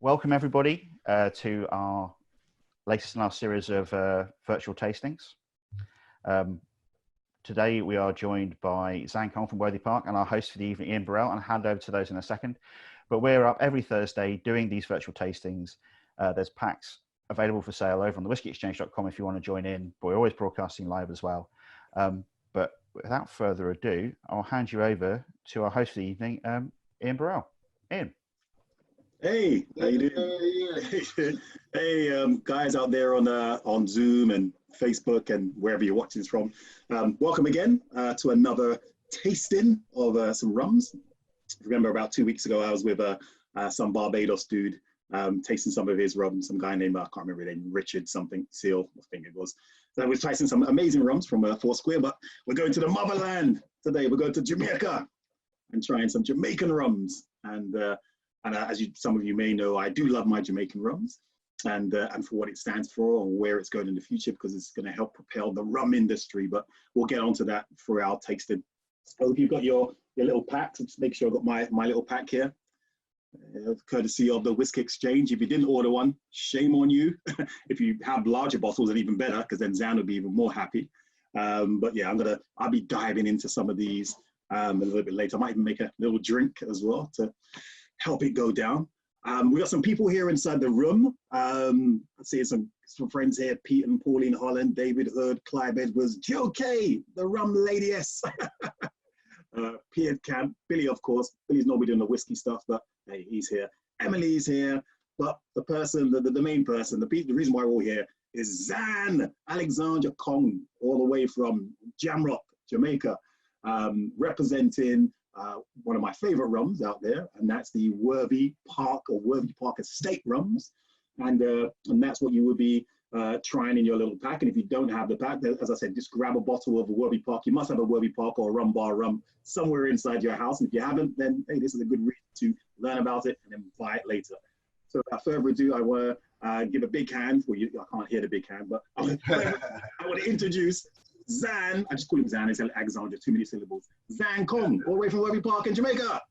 Welcome everybody to our latest in our series of virtual tastings. Today we are joined by Zan Cole from Worthy Park and our host for the evening, Ian Burrell, and I'll hand over to those in a second. But we're up every Thursday doing these virtual tastings. There's packs available for sale over on the whiskeyexchange.com if you want to join in. But we're always broadcasting live as well. But without further ado, I'll hand you over to our host for the evening, Ian Burrell. Ian. Hey, how you doing? Hey, guys out there on Zoom and Facebook and wherever you're watching this from. Welcome again to another tasting of some rums. Remember, about 2 weeks ago, I was with some Barbados dude tasting some of his rum. Some guy named, I can't remember his name, Richard something, Seal, I think it was. So I was tasting some amazing rums from Foursquare, but we're going to the motherland today. We're going to Jamaica and trying some Jamaican rums. And as some of you may know, I do love my Jamaican rums and for what it stands for and where it's going in the future, because it's going to help propel the rum industry. But we'll get onto that for our tasting. I hope you've got your little pack. So just make sure I've got my little pack here, courtesy of the Whiskey Exchange. If you didn't order one, shame on you. If you have larger bottles, then even better, because then Zan will be even more happy. But yeah, I'll be diving into some of these a little bit later. I might even make a little drink as well to help it go down. We got some people here inside the room. I see some friends here: Pete and Pauline Holland, David Hood, Clive Edwards, Joe K, the rum lady S, Pierre Camp, Billy, of course. Billy's normally doing the whiskey stuff, but hey, he's here. Emily's here, but the main person, the reason why we're all here is Zan Alexander Kong, all the way from Jamrock, Jamaica, representing one of my favorite rums out there, and that's the Worthy Park or Worthy Park Estate rums, and that's what you would be trying in your little pack. And if you don't have the pack, as I said, just grab a bottle of Worthy Park. You must have a Worthy Park or a Rum Bar rum somewhere inside your house, and if you haven't, then hey, this is a good reason to learn about it and then buy it later. So without further ado, I want to give a big hand. Well, I can't hear the big hand, but I want to introduce Zan. I just call him Zan. It's Alexander, too many syllables. Zan Kong, all the way from Worthy Park in Jamaica.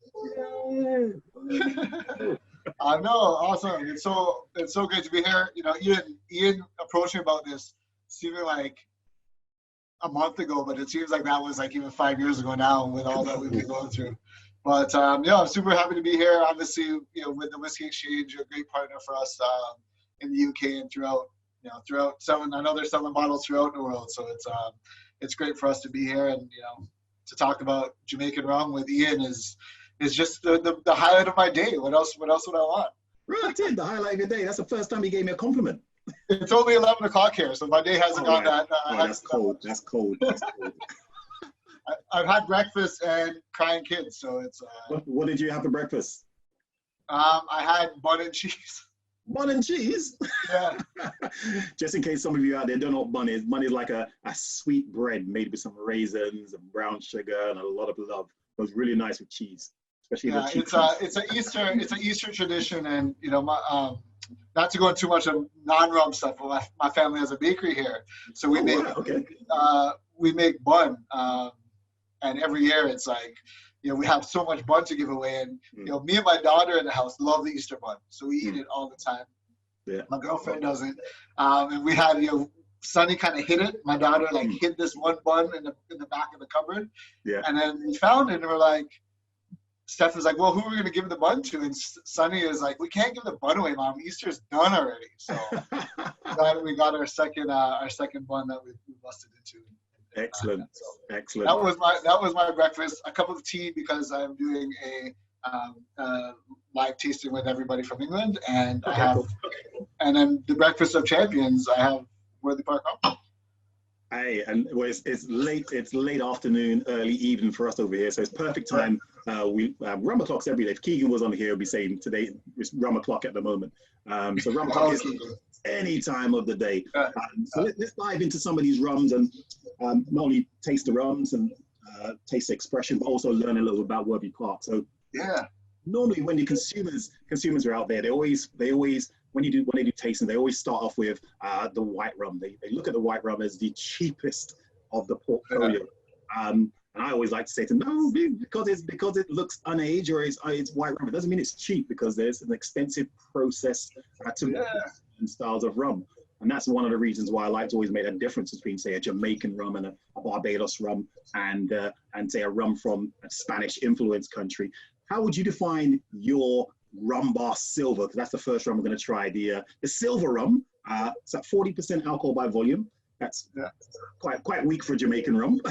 I know, awesome. It's so great to be here. You know, Ian approached me about this seeming like a month ago, but it seems like that was like even 5 years ago now with all that we've been going through. But yeah, I'm super happy to be here. Obviously, you know, with the Whiskey Exchange, you're a great partner for us in the UK and throughout selling. I know they're selling bottles throughout the world, so it's great for us to be here and to talk about Jamaican rum with Ian is just the highlight of my day. What else would I want? Right, the highlight of your day. That's the first time he gave me a compliment. It's only 11 o'clock here, so my day hasn't gone that. That's cold. That's cold. That's cold. I've had breakfast and crying kids, so it's. What did you have for breakfast? I had bun and cheese. Bun and cheese? Yeah. Just in case some of you out there don't know what bun is. Bun is like a sweet bread made with some raisins and brown sugar and a lot of love. It was really nice with cheese, especially it's an Easter tradition, and not to go into too much of non-rum stuff. But my family has a bakery here, so we make bun, and every year it's like we have so much bun to give away, and me and my daughter in the house love the Easter bun, so we eat it all the time. Yeah, my girlfriend doesn't, and we had Sonny kind of hid it. My daughter hid this one bun in the back of the cupboard. Yeah. And then we found it and we're like, Steph was like, well, who are we going to give the bun to? And Sonny is like, we can't give the bun away, Mom. Easter's done already. So we got our second bun that we busted into. Excellent. Excellent. That was my breakfast. A cup of tea because I'm doing a live tasting with everybody from England, and and then the breakfast of champions. I have Worthy Park Rum. Hey, and it's late afternoon, early evening for us over here, so it's perfect time. We have rum o'clocks every day. If Keegan was on here, he'll be saying today it's rum o'clock at the moment. So rum o'clock is any time of the day. So let's dive into some of these rums and not only taste the rums and taste the expression, but also learn a little about Worthy Park. So yeah, normally when the consumers are out there, they always when they do tasting, they always start off with the white rum. They look at the white rum as the cheapest of the portfolio. And And I always like to say to them, no, because it looks unaged or it's white rum. It doesn't mean it's cheap, because there's an extensive process to make different styles of rum. And that's one of the reasons why I like to always make a difference between, say, a Jamaican rum and a Barbados rum, and say a rum from a Spanish influenced country. How would you define your Rum Bar Silver? Because that's the first rum we're going to try. The silver rum. It's at 40% alcohol by volume. That's quite weak for Jamaican rum.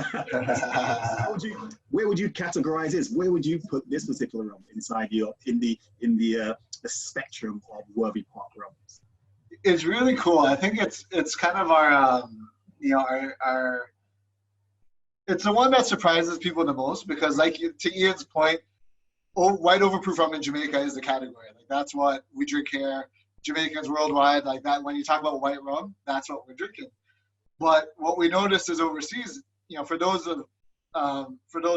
Where would you categorize this? Where would you put this particular rum inside in the spectrum of Worthy Park rums? It's really cool. I think it's kind of our it's the one that surprises people the most, because, like, to Ian's point, white overproof rum in Jamaica is the category. Like, that's what we drink here. Jamaicans worldwide, like that. When you talk about white rum, that's what we're drinking. But what we noticed is overseas, for those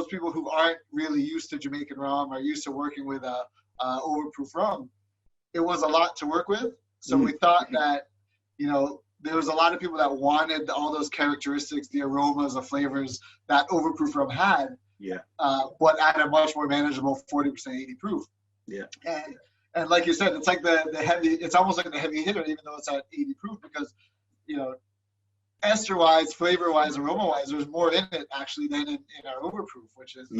people who aren't really used to Jamaican rum or used to working with overproof rum, it was a lot to work with. So we thought that, there was a lot of people that wanted all those characteristics, the aromas, the flavors that overproof rum had. Yeah. But at a much more manageable 40%, 80 proof. Yeah. And like you said, it's like the heavy. It's almost like the heavy hitter, even though it's at 80 proof, because ester-wise, flavor-wise, aroma-wise, there's more in it actually than in our overproof, which is and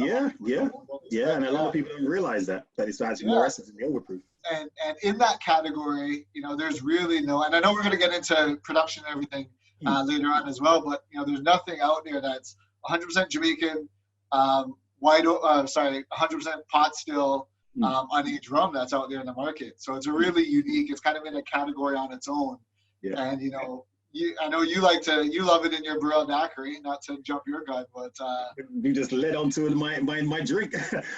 a lot of people don't realize that it's actually more essence in the overproof. And in that category, there's really no, and I know we're going to get into production and everything later on as well, but there's nothing out there that's 100% Jamaican, 100% pot still, unaged rum that's out there in the market. So it's a really unique. It's kind of in a category on its own. Yeah. And I know you love it in your Burrell daiquiri. Not to jump your gun, but you just led onto it my drink.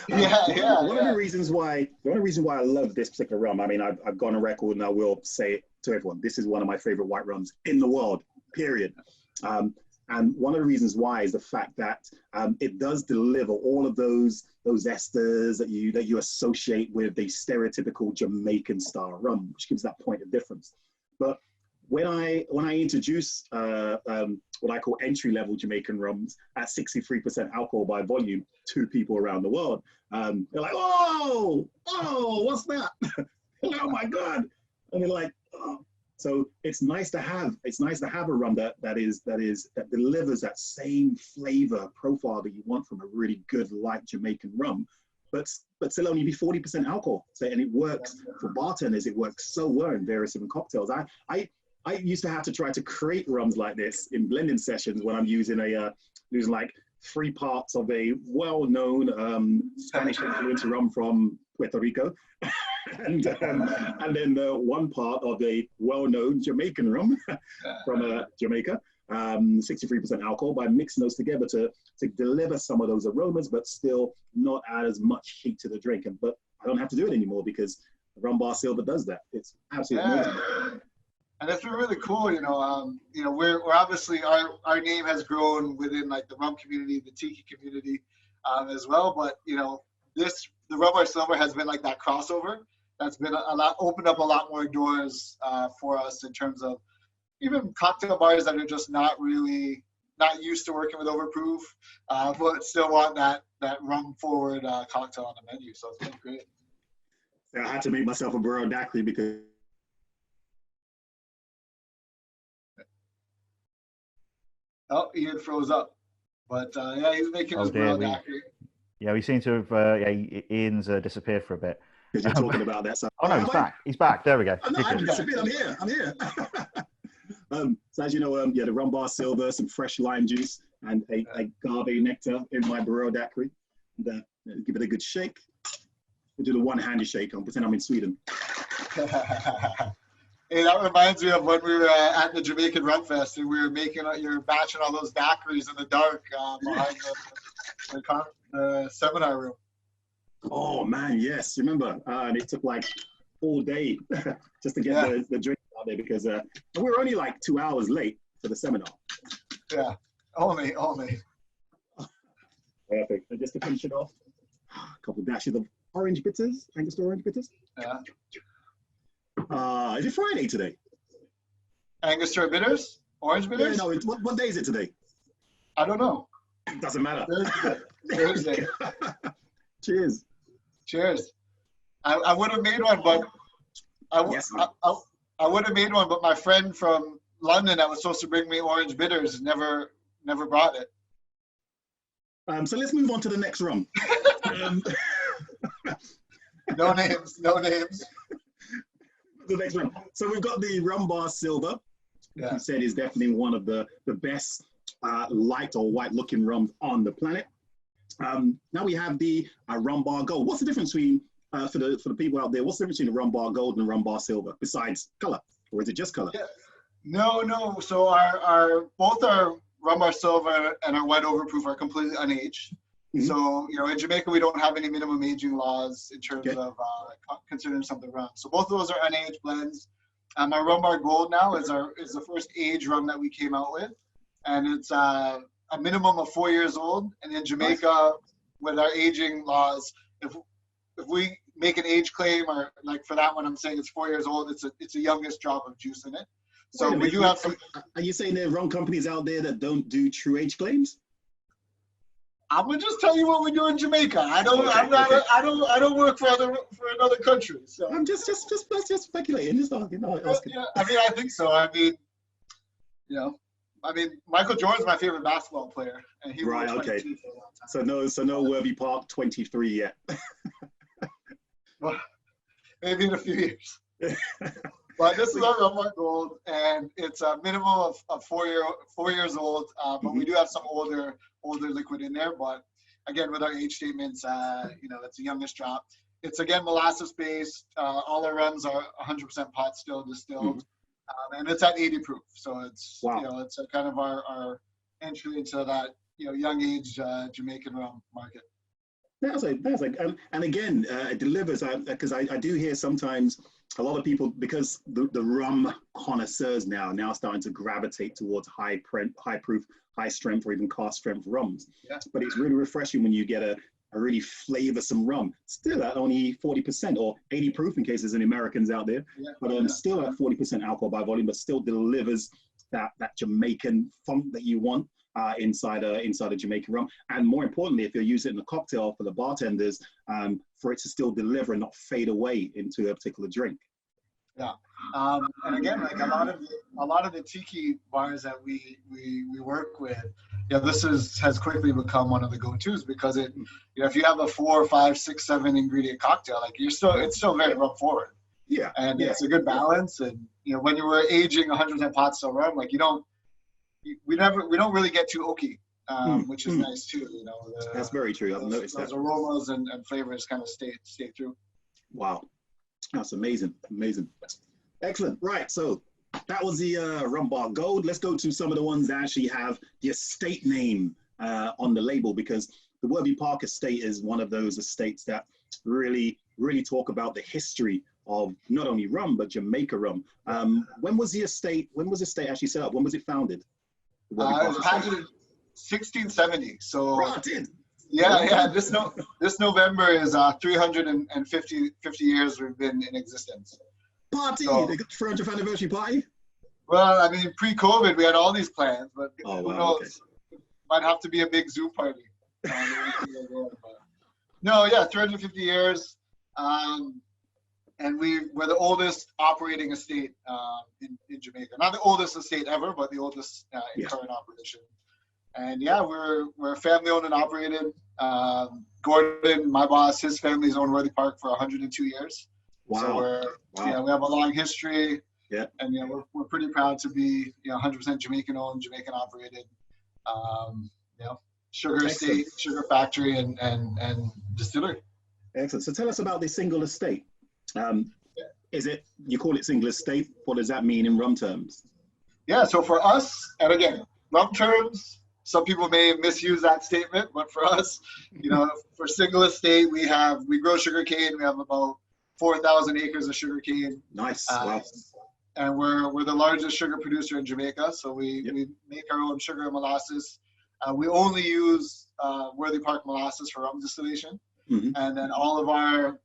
One of the reasons why I love this particular rum. I mean, I've gone on record and I will say it to everyone. This is one of my favorite white rums in the world. Period. And one of the reasons why is the fact that it does deliver all of those esters that you associate with the stereotypical Jamaican style rum, which gives that point of difference. But when I introduce what I call entry-level Jamaican rums at 63% alcohol by volume to people around the world, they're like, "Oh, what's that?" Oh my God! And they're like, "Oh." So it's nice to have a rum that delivers that same flavor profile that you want from a really good light Jamaican rum, but still only be 40% alcohol. So, and it works for bartenders. It works so well in various different cocktails. I used to have to try to create rums like this in blending sessions when I'm using like 3 parts of a well-known Spanish influenced rum from Puerto Rico, and then 1 part of a well-known Jamaican rum from Jamaica, 63% alcohol, by mixing those together to deliver some of those aromas, but still not add as much heat to the drink. But I don't have to do it anymore because Rum Bar Silver does that. It's absolutely amazing. And it's been really cool, we're obviously, our name has grown within like the rum community, the tiki community as well. But, the Rum Bar Silver has been like that crossover. That's been opened up a lot more doors for us in terms of even cocktail bars that are just not used to working with overproof, but still want that rum forward cocktail on the menu. So it's been great. Yeah, I had to make myself a Burrell daiquiri because Ian froze up, but he's making his Burrell daiquiri. Yeah, we seem to have. Ian's disappeared for a bit. Because you're talking about that. So, no, he's back. He's back. There we go. I'm here. So as you know, the Rum Bar Silver, some fresh lime juice, and a agave nectar in my Burrell daiquiri. And, give it a good shake. We'll do the one-handed shake. I'll pretend I'm in Sweden. Hey, that reminds me of when we were at the Jamaican Rum Fest and we were you're batching all those daiquiris in the dark behind the seminar room. Oh man, yes, remember? And it took like all day just to get the drink out there because we were only like 2 hours late for the seminar. Yeah, only. Perfect. And just to finish it off, a couple of dashes of orange bitters, Angostura orange bitters. Yeah. Is it Friday today? Angostura bitters? Orange bitters? Yeah, no, what day is it today? I don't know. Doesn't matter. Thursday. Cheers. Cheers. I would have made one, but I would have made one, but my friend from London that was supposed to bring me orange bitters never brought it. So let's move on to the next rum. No names. The next rum. So we've got the Rum Bar Silver. Yeah. You said is definitely one of the best light or white looking rums on the planet. Now we have the Rum Bar Gold. What's the difference between for the people out there? What's the difference between the Rum Bar Gold and the Rum Bar Silver besides color, or is it just color? Yeah. No. So our both our Rum Bar Silver and our white overproof are completely unaged. Mm-hmm. So in Jamaica we don't have any minimum aging laws in terms of considering something rum. So both of those are unaged blends. Our Rum Bar Gold now is the first aged rum that we came out with, and it's a minimum of 4 years old. And in Jamaica, with our aging laws, if we make an age claim, or like for that one, I'm saying it's 4 years old, it's a youngest drop of juice in it. So we do have some. Are you saying there are rum companies out there that don't do true age claims? I'm gonna just tell you what we do in Jamaica. I don't work for another country. So I'm just speculating. Just asking. Yeah, I mean, I think so. I mean, Michael Jordan's my favorite basketball player, and he right. Okay. So no Worthy Park 23 yet. Well, maybe in a few years. But this is our Rum Bar Gold, and it's a minimum of 4 years old. But we do have some older liquid in there. But again, with our age statements, it's a youngest drop. It's again molasses based. All our rums are 100% pot still distilled, and it's at 80 proof. So it's it's a kind of our entry into that young age Jamaican rum market. That's like, and again, it delivers, because I do hear sometimes a lot of people, because the rum connoisseurs now starting to gravitate towards high proof, high strength, or even cask strength rums. Yeah. But it's really refreshing when you get a really flavorsome rum, still at only 40% or 80 proof in case there's any Americans out there, but still at 40% alcohol by volume, but still delivers that Jamaican funk that you want. Inside a Jamaican rum, and more importantly, if you're using it in a cocktail for the bartenders, for it to still deliver and not fade away into a particular drink. Yeah, and again, like a lot of the tiki bars that we work with, this has quickly become one of the go-tos, because it, if you have a 4, 5, 6, 7 ingredient cocktail, like it's still very rum forward. Yeah, and it's a good balance, and when you were aging 100% pot still rum, like we don't really get too oaky, which is nice too. That's very true. I've noticed those that aromas and flavors kind of stay through. Wow, that's amazing. Excellent. Right, so that was the Rum Bar Gold. Let's go to some of the ones that actually have the estate name on the label, because the Worthy Park estate is one of those estates that really talk about the history of not only rum but Jamaica rum. When was the estate actually set up? When was it founded? It was founded in 1670. So Rotted. Yeah. This November is 350 years we've been in existence. Party, the 300th anniversary party. Well, I mean, pre-COVID we had all these plans, but who knows? Okay. Might have to be a big zoo party. No, 350 years, and we're the oldest operating estate in Jamaica. Not the oldest estate ever, but the oldest in current operation. And we're family owned and operated. Gordon, my boss, his family's owned Worthy Park for 102 years. Wow. So we have a long history. Yeah. And we're pretty proud to be 100% Jamaican owned, Jamaican operated. Sugar estate, sugar factory, and distillery. Excellent. So tell us about the single estate. Is it, you call it single estate? What does that mean in rum terms? Yeah, so for us, and again, rum terms, some people may misuse that statement, but for us, for single estate, we grow sugar cane. We have about 4,000 acres of sugar cane. Nice. Wow. And we're the largest sugar producer in Jamaica. So we make our own sugar and molasses. We only use Worthy Park molasses for rum distillation. Mm-hmm. And then all of our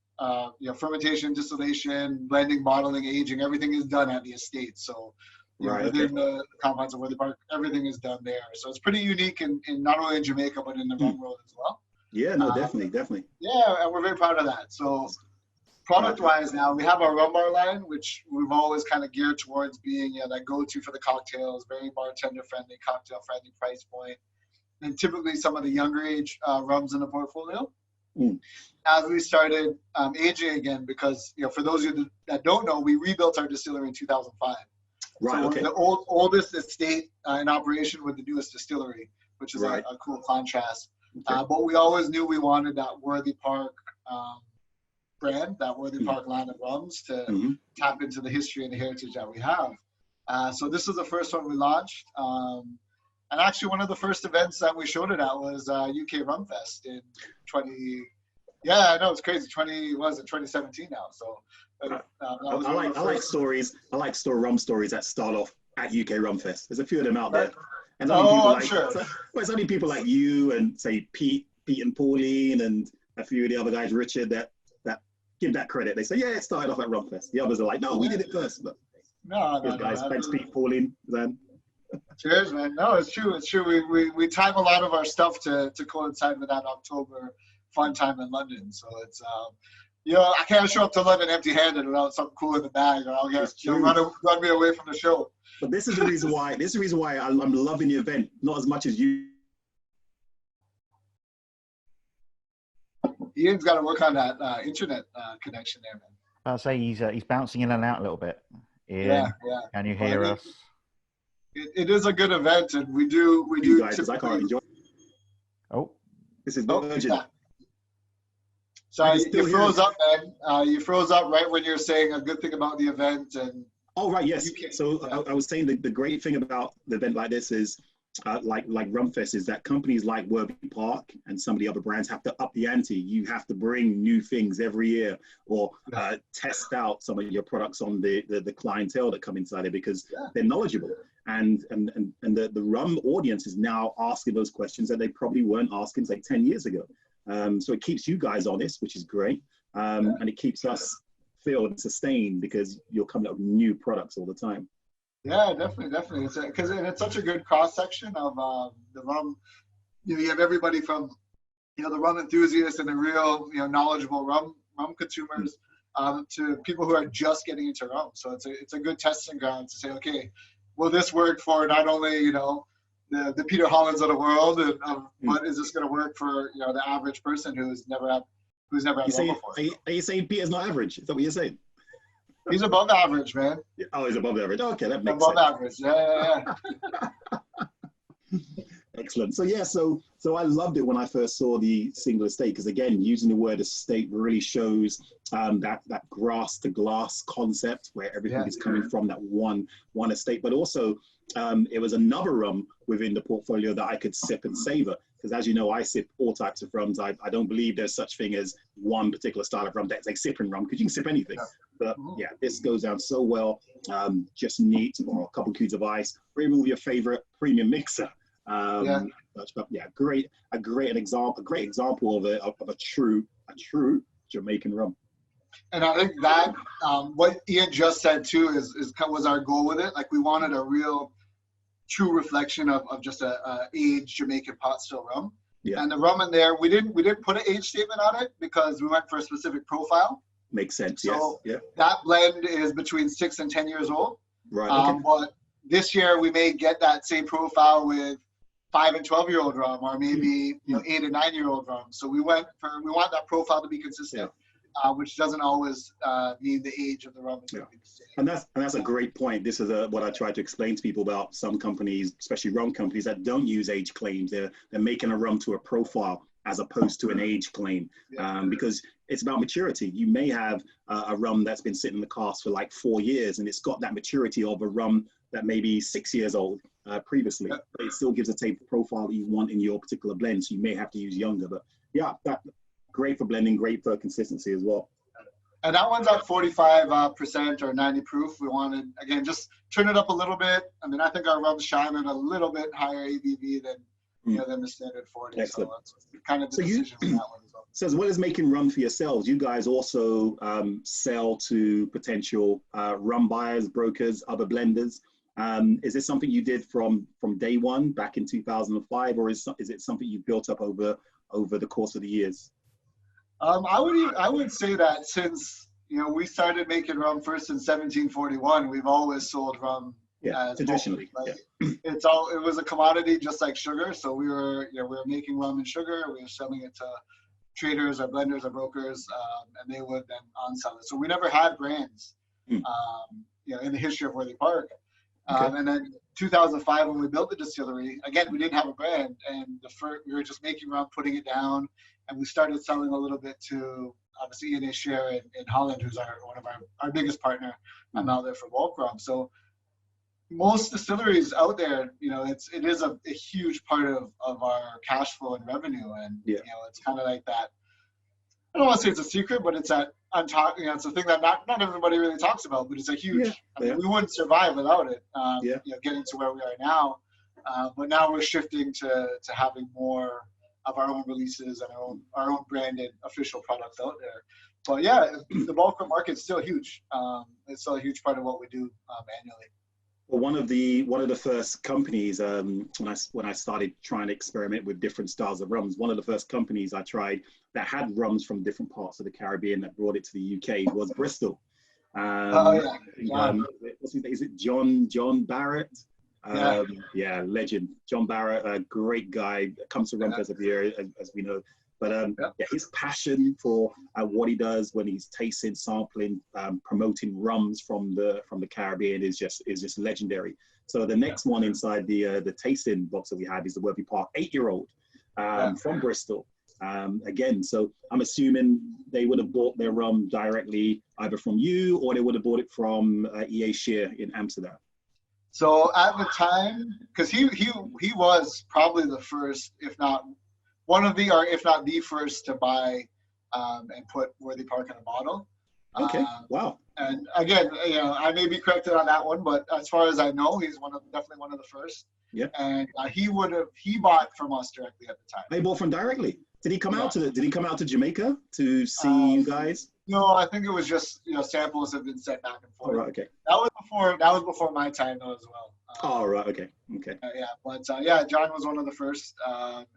fermentation, distillation, blending, bottling, aging, everything is done at the estate. So Right. within the confines of Worthy Park. Everything is done there. So it's pretty unique in not only in Jamaica, but in the rum world as well. Yeah, no, definitely. Yeah, and we're very proud of that. So product-wise now, we have our rum bar line, which we've always kind of geared towards being that go-to for the cocktails, very bartender-friendly, cocktail-friendly price point, and typically some of the younger age rums in the portfolio. As we started aging again, because for those of you that don't know, we rebuilt our distillery in 2005. Right. So Okay. we're the oldest estate in operation with the newest distillery, which is a cool contrast. Okay. But we always knew we wanted that Worthy Park brand, that Worthy Park line of rums to tap into the history and the heritage that we have. So this is the first one we launched. And actually one of the first events that we showed it at was UK Rum Fest in I know it's crazy. 2017 now. So I like stories. I like rum stories that start off at UK Rum Fest. There's a few of them out there. And I'm sure. It's only people like you and say Pete and Pauline and a few of the other guys, Richard, that give that credit. They say, yeah, it started off at Rum Fest. The others are like, no, we did it first. But guys, thanks Pete, Pauline, Zan. Cheers, man. No, it's true. It's true. We time a lot of our stuff to coincide with that October fun time in London. So it's I can't show up to London empty-handed without something cool in the bag, or I'll get run me away from the show. But this is the reason why. This is the reason why I'm loving the event, not as much as you. Ian's got to work on that internet connection there, man. I'll say he's bouncing in and out a little bit. Yeah. Can you hear us? It is a good event, and we do. You guys, 'cause I can't enjoy. Oh, this is Virgin. Sorry, you froze up, man. You froze up right when you're saying a good thing about the event. And oh, right, yes. So I was saying the great thing about the event like this is, like Rumfest, is that companies like Worthy Park and some of the other brands have to up the ante. You have to bring new things every year, or test out some of your products on the clientele that come inside it, because they're knowledgeable. And the rum audience is now asking those questions that they probably weren't asking, say, 10 years ago. So it keeps you guys honest, which is great. And it keeps us filled and sustained because you're coming up with new products all the time. Yeah, definitely. It's such a good cross section of the rum. You have everybody from the rum enthusiasts and the real knowledgeable rum consumers to people who are just getting into rum. So it's a good testing ground to say, okay, will this work for not only the Peter Hollands of the world, and but is this going to work for the average person who's never had rum before? Are you saying Peter's not average? Is that what you're saying? He's above average, man. Oh, he's above average. Okay, that makes above sense. Average. Yeah. Excellent. So I loved it when I first saw the single estate, because again, using the word estate really shows that grass to glass concept where everything is coming from that one estate. But also, it was another rum within the portfolio that I could sip and savor. Because as you know, I sip all types of rums. I don't believe there's such thing as one particular style of rum that's like sipping rum, because you can sip anything. But yeah, this goes down so well. Just neat, or a couple cubes of ice, or even with your favorite premium mixer. A great example of a true Jamaican rum. And I think that what Ian just said too was our goal with it. Like, we wanted a real true reflection of just a aged Jamaican pot still rum. Yeah. And the rum in there, we didn't put an age statement on it because we went for a specific profile. Makes sense. So yes. That blend is between 6 and 10 years old. Right. Okay. But this year we may get that same profile with 5 and 12-year-old rum, or maybe 8 and 9-year-old rum. So we want that profile to be consistent, which doesn't always mean the age of the rum is going to be the same. And that's a great point. This is what I try to explain to people about some companies, especially rum companies, that don't use age claims. They're making a rum to a profile as opposed to an age claim, because it's about maturity. You may have a rum that's been sitting in the cask for like 4 years, and it's got that maturity of a rum that may be 6 years old previously, but it still gives a type of profile that you want in your particular blend. So you may have to use younger, but that great for blending, great for consistency as well. And that one's at 45% or 90 proof. We wanted, again, just turn it up a little bit. I mean, I think our rums shine at a little bit higher ABV than the standard 40. Excellent. So that's kind of the decision on that one as well. So as well as making rum for yourselves, you guys also sell to potential rum buyers, brokers, other blenders. Is this something you did from day one back in 2005, or is it something you built up over the course of the years? I would say that since we started making rum first in 1741, we've always sold rum. Yeah, traditionally. Like, it was a commodity just like sugar. So we were making rum and sugar. We were selling it to traders or blenders or brokers, and they would then on-sell it. So we never had brands, in the history of Worthy Park. And then 2005, when we built the distillery, again, we didn't have a brand, and we were just making rum, putting it down, and we started selling a little bit to, obviously, Ian Share in Holland, who's one of our biggest partner. I'm out there for bulk rum. So most distilleries out there, it is a huge part of our cash flow and revenue, and it's kind of like that. I don't want to say it's a secret, but it's that it's a thing that not everybody really talks about, but it's a huge. We wouldn't survive without it. Getting to where we are now, but now we're shifting to having more of our own releases and our own branded official products out there. But yeah, the bulk rum market's still huge. It's still a huge part of what we do annually. Well, one of the first companies, when I started trying to experiment with different styles of rums, one of the first companies I tried that had rums from different parts of the Caribbean that brought it to the UK was Bristol. Is it John Barrett? Legend. John Barrett, a great guy, comes to Rum Fest every year, as we know. But his passion for what he does when he's tasting, sampling, promoting rums from the Caribbean is just legendary. So the next one inside the tasting box that we have is the Worthy Park 8-year-old from Bristol. Again, so I'm assuming they would have bought their rum directly either from you, or they would have bought it from E.A. Shear in Amsterdam. So at the time, because he was probably the first, if not one of the, or if not the first, to buy and put Worthy Park in a bottle. Okay. Wow. And again, I may be corrected on that one, but as far as I know, he's definitely one of the first. Yeah. And he bought from us directly at the time. He bought from directly. Did he come out to Jamaica to see you guys? No, I think it was just samples have been sent back and forth. Oh, right, okay. That was before my time though as well. Right, okay. John was one of the first, and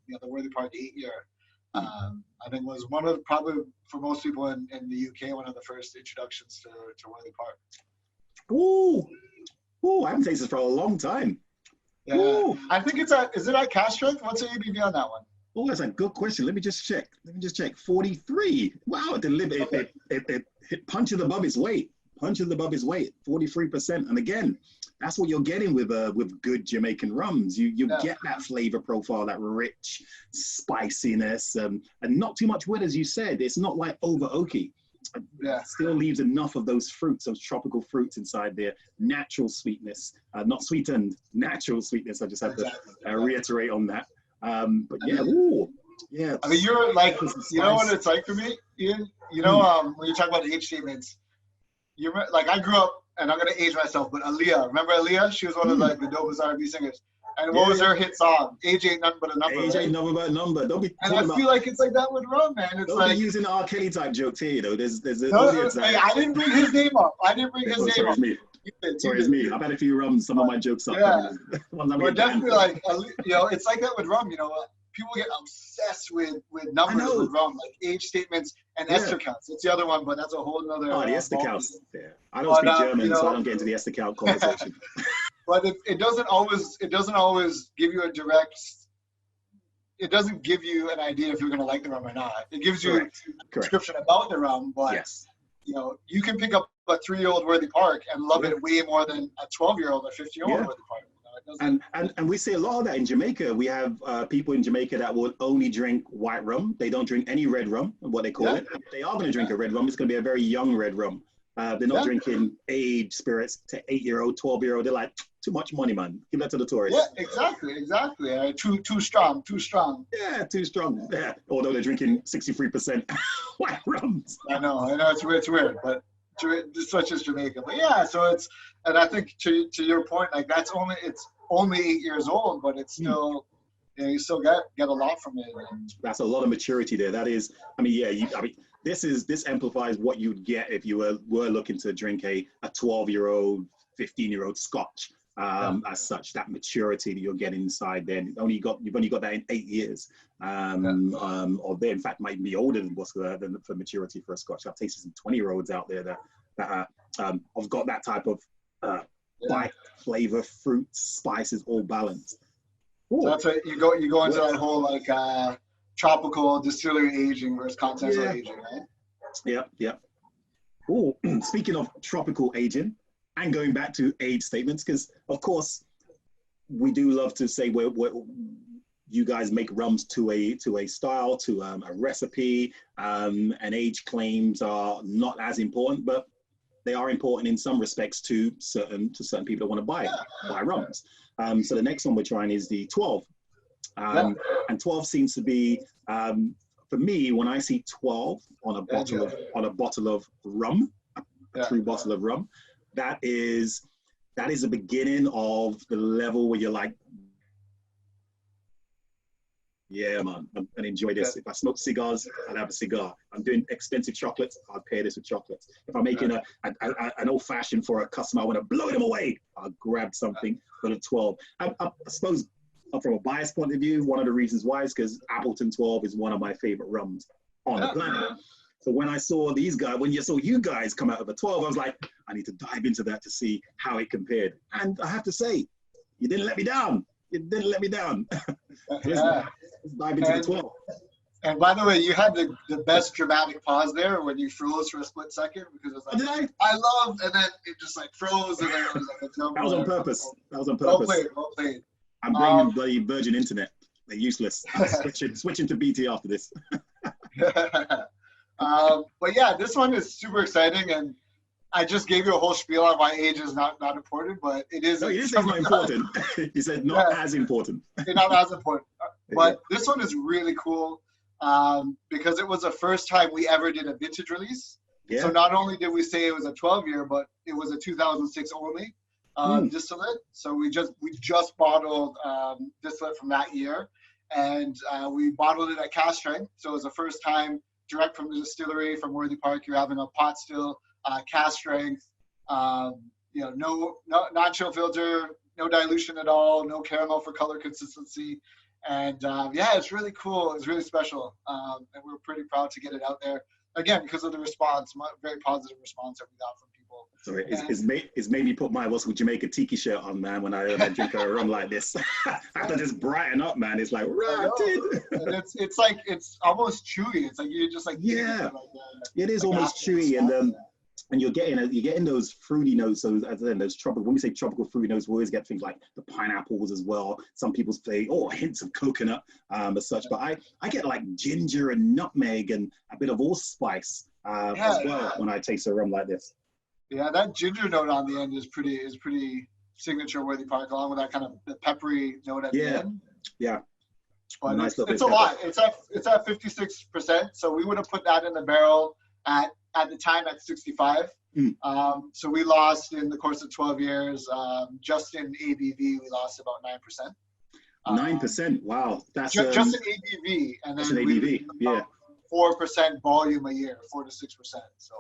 the Worthy Park 8-year, I think was one of, probably for most people in the UK, one of the first introductions to Worthy Park. Ooh, I haven't tasted this for a long time. Yeah, ooh. I think is it at cash strength? What's the ABV on that one? Oh, that's a good question. Let me just check. 43. Wow, it punches above its weight. 43%. And again, that's what you're getting with good Jamaican rums. You get that flavor profile, that rich spiciness, and not too much wood, as you said. It's not like over oaky. It still leaves enough of those fruits, those tropical fruits inside there. Natural sweetness, not sweetened, natural sweetness. I just have to reiterate on that. But yeah, ooh, yeah. I mean, you're like, you know what it's like for me, Ian? When you talk about age statements, like I grew up, and I'm gonna age myself, but Aaliyah, remember Aaliyah? She was one of like the dopest R&B singers. And what was her hit song? Age ain't nothing but a number. Age ain't nothing but a number. Don't be. And I feel like it's like that with rum, man. It's don't like be using R. Kelly type jokes here. There's hey, I didn't bring his name up. Sorry, it's me. I've had a few rums. Some of my jokes up. Yeah, but definitely like it's like that with rum. People get obsessed with numbers with rum, like age statements and ester counts. It's the other one, but that's a whole nother. Oh, the ester counts. Yeah. I don't speak German, so I don't get into the ester count conversation. But it doesn't always give you a direct. It doesn't give you an idea if you're going to like the rum or not. It gives you a description about the rum, but you can pick up a 3-year-old Worthy Park and love it way more than a 12-year-old or 15-year-old Worthy Park. And we see a lot of that in Jamaica. We have people in Jamaica that will only drink white rum. They don't drink any red rum, what they call it. If they are going to drink a red rum, it's going to be a very young red rum. They're not drinking aged spirits to 8-year-old, 12-year-old. They're like, too much money, man. Give that to the tourists. Yeah, exactly. Too strong. Yeah, too strong. Yeah, although they're drinking 63% white rums. I know. It's weird, but such as Jamaica. But yeah, so and I think to your point, like it's only 8 years old, but it's still, you still get a lot from it. And that's a lot of maturity there. That is, this amplifies what you'd get if you were looking to drink a 12-year-old, 15-year-old Scotch. as such, that maturity that you're getting inside there. You've only got that in 8 years. Or they in fact might be older than for maturity for a Scotch. I've tasted some 20-year-olds out there that have got that type of bite, flavor, fruit, spices, all balanced. So that's what you go into that whole like tropical distillery aging versus continental aging, right? Yep. Oh, speaking of tropical aging and going back to age statements, because of course we do love to say where you guys make rums to a style, to a recipe, and age claims are not as important, but they are important in some respects to certain people that want to buy rums. So the next one we're trying is the 12, and 12 seems to be for me, when I see 12 on a bottle of rum, a true bottle of rum, that is the beginning of the level where you're like, yeah, man, and enjoy this. If I smoke cigars, I'll have a cigar. I'm doing expensive chocolates, I'll pair this with chocolates. If I'm making an old fashioned for a customer, I want to blow them away, I'll grab something for the 12. I suppose from a bias point of view, one of the reasons why is because Appleton 12 is one of my favorite rums on the planet. So when I saw you guys come out of a 12, I was like, I need to dive into that to see how it compared. And I have to say, you didn't let me down. Let's dive into the 12. And by the way, you had the best dramatic pause there when you froze for a split second, because it was like, did I love, and then it just like froze, and then it was like a jump. That was on purpose. Well played. I'm bringing bloody Virgin Internet. They're useless. Switching to BT after this. But yeah, this one is super exciting, and I just gave you a whole spiel on why age is not important, but it is. No, you didn't say it's not important. You said not as important. Not as important. But this one is really cool because it was the first time we ever did a vintage release. Yeah. So not only did we say it was a 12-year, but it was a 2006 only distillate. So we just bottled distillate from that year, and we bottled it at cask strength. So it was the first time direct from the distillery from Worthy Park. You're having a pot still, cask strength, no non-chill filter, no dilution at all, no caramel for color consistency. And it's really cool. It's really special. And we're pretty proud to get it out there. Again, because of the response, very positive response that we got from people. Sorry, it's made me put my what's called Jamaican tiki shirt on, man, when I drink a rum like this. I have to just brighten up, man. It's like, right. And it's like, it's almost chewy. It's like, you're just like, it is almost chewy. And you're getting those fruity notes. So those tropical. When we say tropical fruity notes, we always get things like the pineapples as well. Some people say, hints of coconut as such. But I get like ginger and nutmeg and a bit of allspice as well when I taste a rum like this. Yeah, that ginger note on the end is pretty signature Worthy Park, along with that kind of the peppery note at the end. Yeah. But nice it's a lot. It's at 56%. So we would have put that in the barrel at the time at 65. So we lost in the course of 12 years, just in ABV, we lost about 9%. 9%, wow. That's just an ABV. And then an ABV, 4% volume a year, 4 to 6%. So.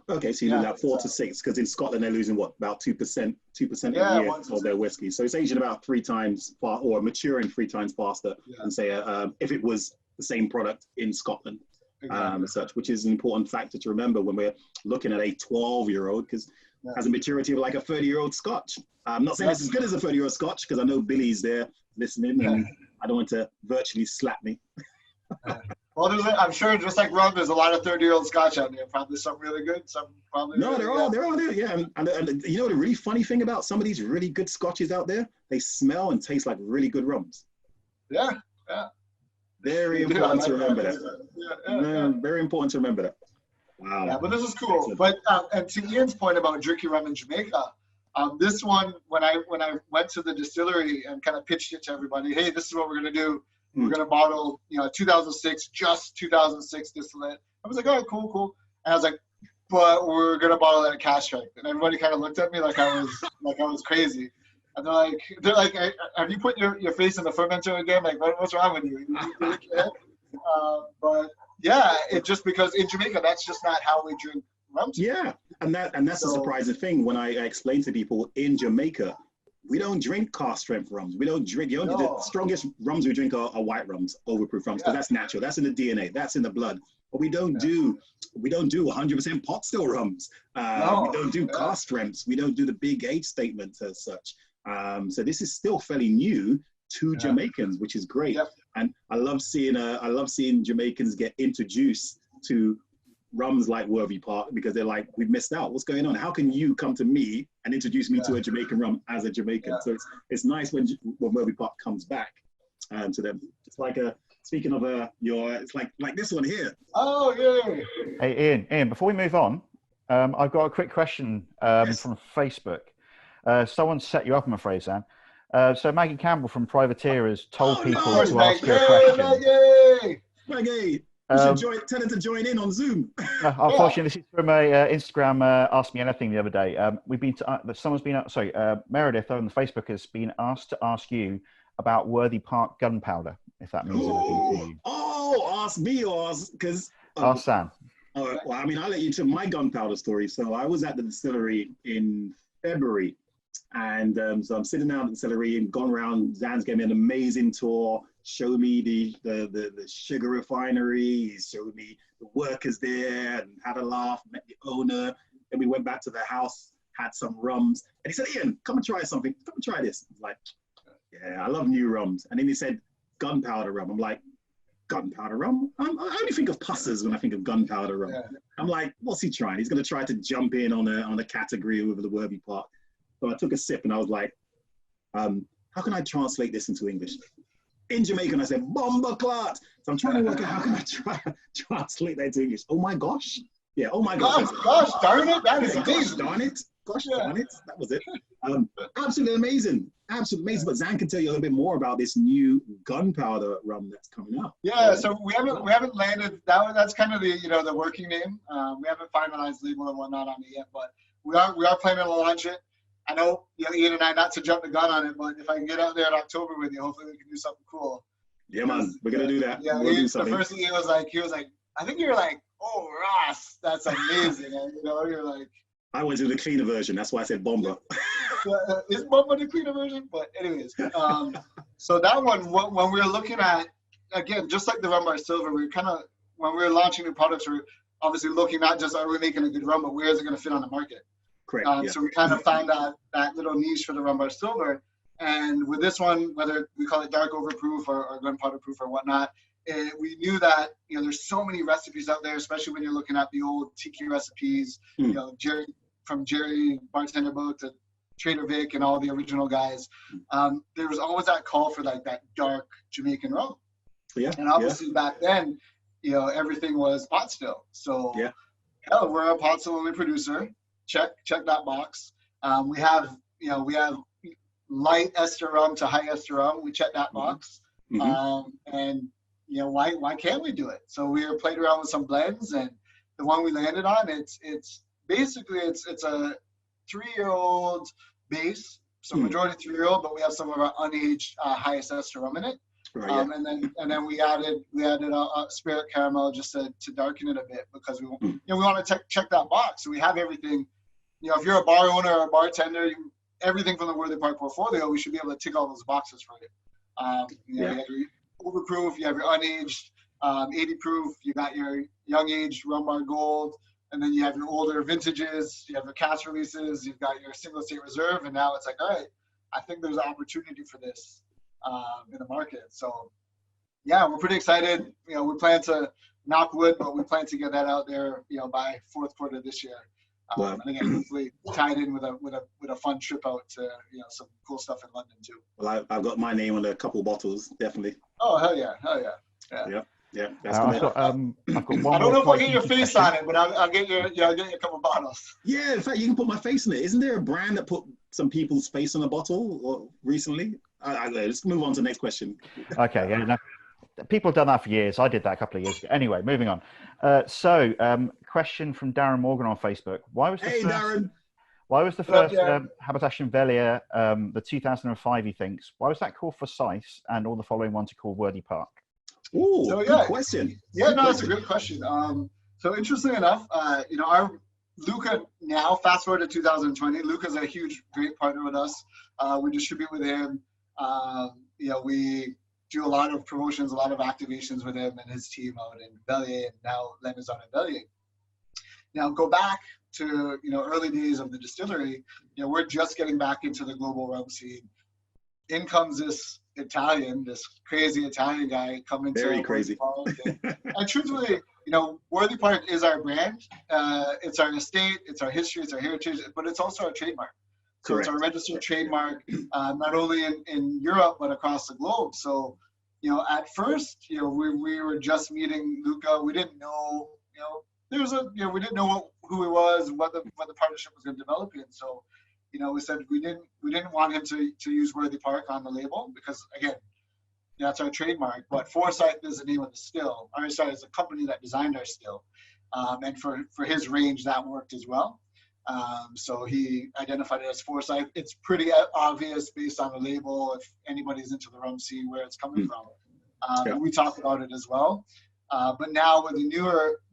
Okay, so you do that 4 to 6, because in Scotland they're losing about 2% a year of their whiskey. So it's aging about 3 times or maturing 3 times faster than say if it was the same product in Scotland. As such, which is an important factor to remember when we're looking at a 12-year-old, because it has a maturity of like a 30-year-old Scotch. I'm not saying it's as good as a 30-year-old Scotch, because I know Billy's there listening, and I don't want to virtually slap me. Well, I'm sure just like rum, there's a lot of 30-year-old Scotch out there. Probably some really good, some probably. No, they're all there. Yeah, and you know the really funny thing about some of these really good Scotches out there, they smell and taste like really good rums. Yeah. Very important to remember that. Very important to remember that. Wow. Yeah, but this is cool. But and to Ian's point about drinking rum in Jamaica, this one when I went to the distillery and kind of pitched it to everybody, hey, this is what we're gonna do. We're gonna bottle, 2006, just 2006 distillate. I was like, oh, cool. And I was like, but we're gonna bottle it at cask strength. And everybody kind of looked at me like I was crazy. And they're like, have you put your face in the fermenter again? Like, what's wrong with you? But yeah, it's just because in Jamaica, that's just not how we drink rum. Yeah, and that's a surprising thing when I explain to people in Jamaica, we don't drink cask strength rums. We don't drink. The strongest rums we drink are white rums, overproof rums, because that's natural. That's in the DNA. That's in the blood. But we don't do 100% pot still rums. We don't do cask strengths. We don't do the big age statements as such. So this is still fairly new to Jamaicans, which is great. Yep. And I love seeing Jamaicans get introduced to rums like Worthy Park, because they're like, we've missed out. What's going on? How can you come to me and introduce me to a Jamaican rum as a Jamaican? So it's nice when Worthy Park comes back to them. It's like speaking of it's like this one here. Oh yeah. Hey Ian, before we move on, I've got a quick question from Facebook. Someone set you up, I'm afraid, Sam. So Maggie Campbell from Privateer has told people to ask you a question. Maggie, tell her to join in on Zoom. Unfortunately, this is from a Instagram Ask Me Anything the other day. Meredith on the Facebook has been asked to ask you about Worthy Park gunpowder, if that means anything to you. Oh, ask me or because ask Sam. Well, I mean, I'll let you to my gunpowder story. So I was at the distillery in February. And so I'm sitting down at the distillery and gone around. Zan's gave me an amazing tour, showed me the sugar refinery, he showed me the workers there and had a laugh, met the owner. Then we went back to the house, had some rums. And he said, Ian, come and try something. Come and try this. I was like, yeah, I love new rums. And then he said, gunpowder rum. I'm like, gunpowder rum? I only think of pussers when I think of gunpowder rum. Yeah. I'm like, what's he trying? He's going to try to jump in on a category with the Worthy Park. So I took a sip and I was like, how can I translate this into English? In Jamaican, I said, bomba clot. So I'm trying to work out how can I translate that into English. Oh my gosh. Yeah, oh my gosh. Gosh darn it. That is amazing. Gosh darn it. That was it. Absolutely amazing. Absolutely amazing. But Zan can tell you a little bit more about this new gunpowder rum that's coming out. Yeah, so we haven't landed. That's kind of the working name. We haven't finalized label and whatnot on it yet, but we are planning to launch it. I know, Ian and I, not to jump the gun on it, but if I can get out there in October with you, hopefully we can do something cool. Yeah, man, we're gonna do that. Yeah, the first thing he was like, I think you're like, oh, Ross, that's amazing. And, you're like. I went to the cleaner version. That's why I said bomba. Is bomba the cleaner version? But anyways, so that one, when we were looking at, again, just like the rum bar silver, we kind of, when we were launching new products, we're obviously looking not just are we making a good rum, but where is it going to fit on the market? Correct. So we kind of found that little niche for the rum bar silver, and with this one, whether we call it dark overproof or gunpowder proof or whatnot, we knew that there's so many recipes out there, especially when you're looking at the old tiki recipes, Jerry Bartender Book to Trader Vic and all the original guys. There was always that call for like that dark Jamaican rum. Yeah. And obviously back then, everything was pot still. So hell, we're a pot still only producer. Check that box. We have light ester rum to high ester rum. We check that box. And why can't we do it? So we played around with some blends, and the one we landed on, it's basically it's a 3-year-old base. So majority 3-year-old, but we have some of our unaged highest ester rum in it. Right, and then we added a spirit caramel just to darken it a bit, because we want to check that box. So we have everything. If you're a bar owner or a bartender, everything from the Worthy Park portfolio, we should be able to tick all those boxes for you. You have your overproof, you have your unaged 80 proof, you got your young aged rum bar gold, and then you have your older vintages, you have your cask releases, you've got your single state reserve, and now it's like, all right, I think there's an opportunity for this in the market. So yeah, we're pretty excited. We plan to knock wood, but we plan to get that out there, by fourth quarter this year. And again, hopefully tied in with a fun trip out to some cool stuff in London too. Well, I've got my name on a couple bottles, definitely. Oh hell yeah. Yeah. I've got one. I don't know if I'll get your face on it, but I'll get you a couple bottles. Yeah, in fact, you can put my face on it. Isn't there a brand that put some people's face on a bottle recently? Let's move on to the next question. Okay. Yeah. No. People have done that for years. I did that a couple of years ago. Anyway, moving on. Question from Darren Morgan on Facebook. Why was the first Habitation Velia, the 2005, he thinks, why was that called Forsyth and all the following ones are called Worthy Park? Good question. Yeah, no, that's a good question. So interesting enough, Luca now, fast forward to 2020, Luca's a huge, great partner with us. We distribute with him. We do a lot of promotions, a lot of activations with him and his team out in Bellier, and now La Maison and Bellier. Now go back to, early days of the distillery. We're just getting back into the global rum scene. In comes this crazy Italian guy coming to Very crazy. And truthfully, Worthy Park is our brand. It's our estate, it's our history, it's our heritage, but it's also our trademark. So Correct. It's our registered trademark, not only in Europe, but across the globe. So, at first, we were just meeting Luca. We didn't know, we didn't know who he was, what the partnership was going to develop in. So, we said we didn't want him to use Worthy Park on the label because, again, that's our trademark. But Forsyth is the name of the still. It's a company that designed our still, and for his range that worked as well. So he identified it as Forsyth. It's pretty obvious based on the label if anybody's into the rum scene where it's coming from. And we talk about it as well. But now with the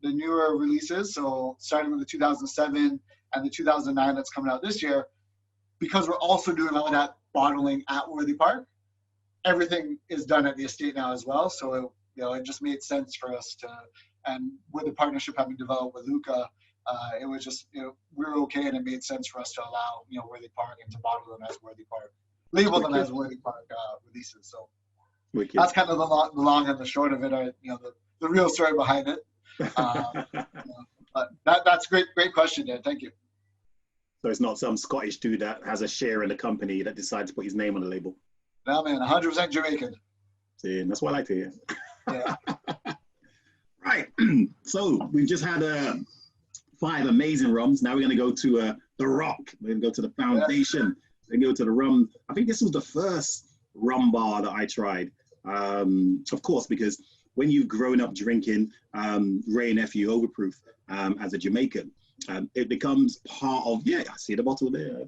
newer releases, so starting with the 2007 and the 2009 that's coming out this year, because we're also doing all that bottling at Worthy Park, everything is done at the estate now as well. So it just made sense for us to, and with the partnership having developed with Luca, it was just, we were okay, and it made sense for us to allow, Worthy Park and to bottle them as Worthy Park, label them as Worthy Park releases. So Wicked. That's kind of the long and the short of it, the real story behind it. But that's great question, Dan. Thank you. So it's not some Scottish dude that has a share in the company that decides to put his name on the label. No, man, 100% Jamaican. See, that's what I like to hear. Yeah. Right. So we've just had 5 amazing rums. Now we're going to go to the rock. We're going to go to the foundation. We're going to go to the rum. I think this was the first rum bar that I tried. Of course, because when you've grown up drinking Ray and FU Overproof as a Jamaican, it becomes part of, I see the bottle there.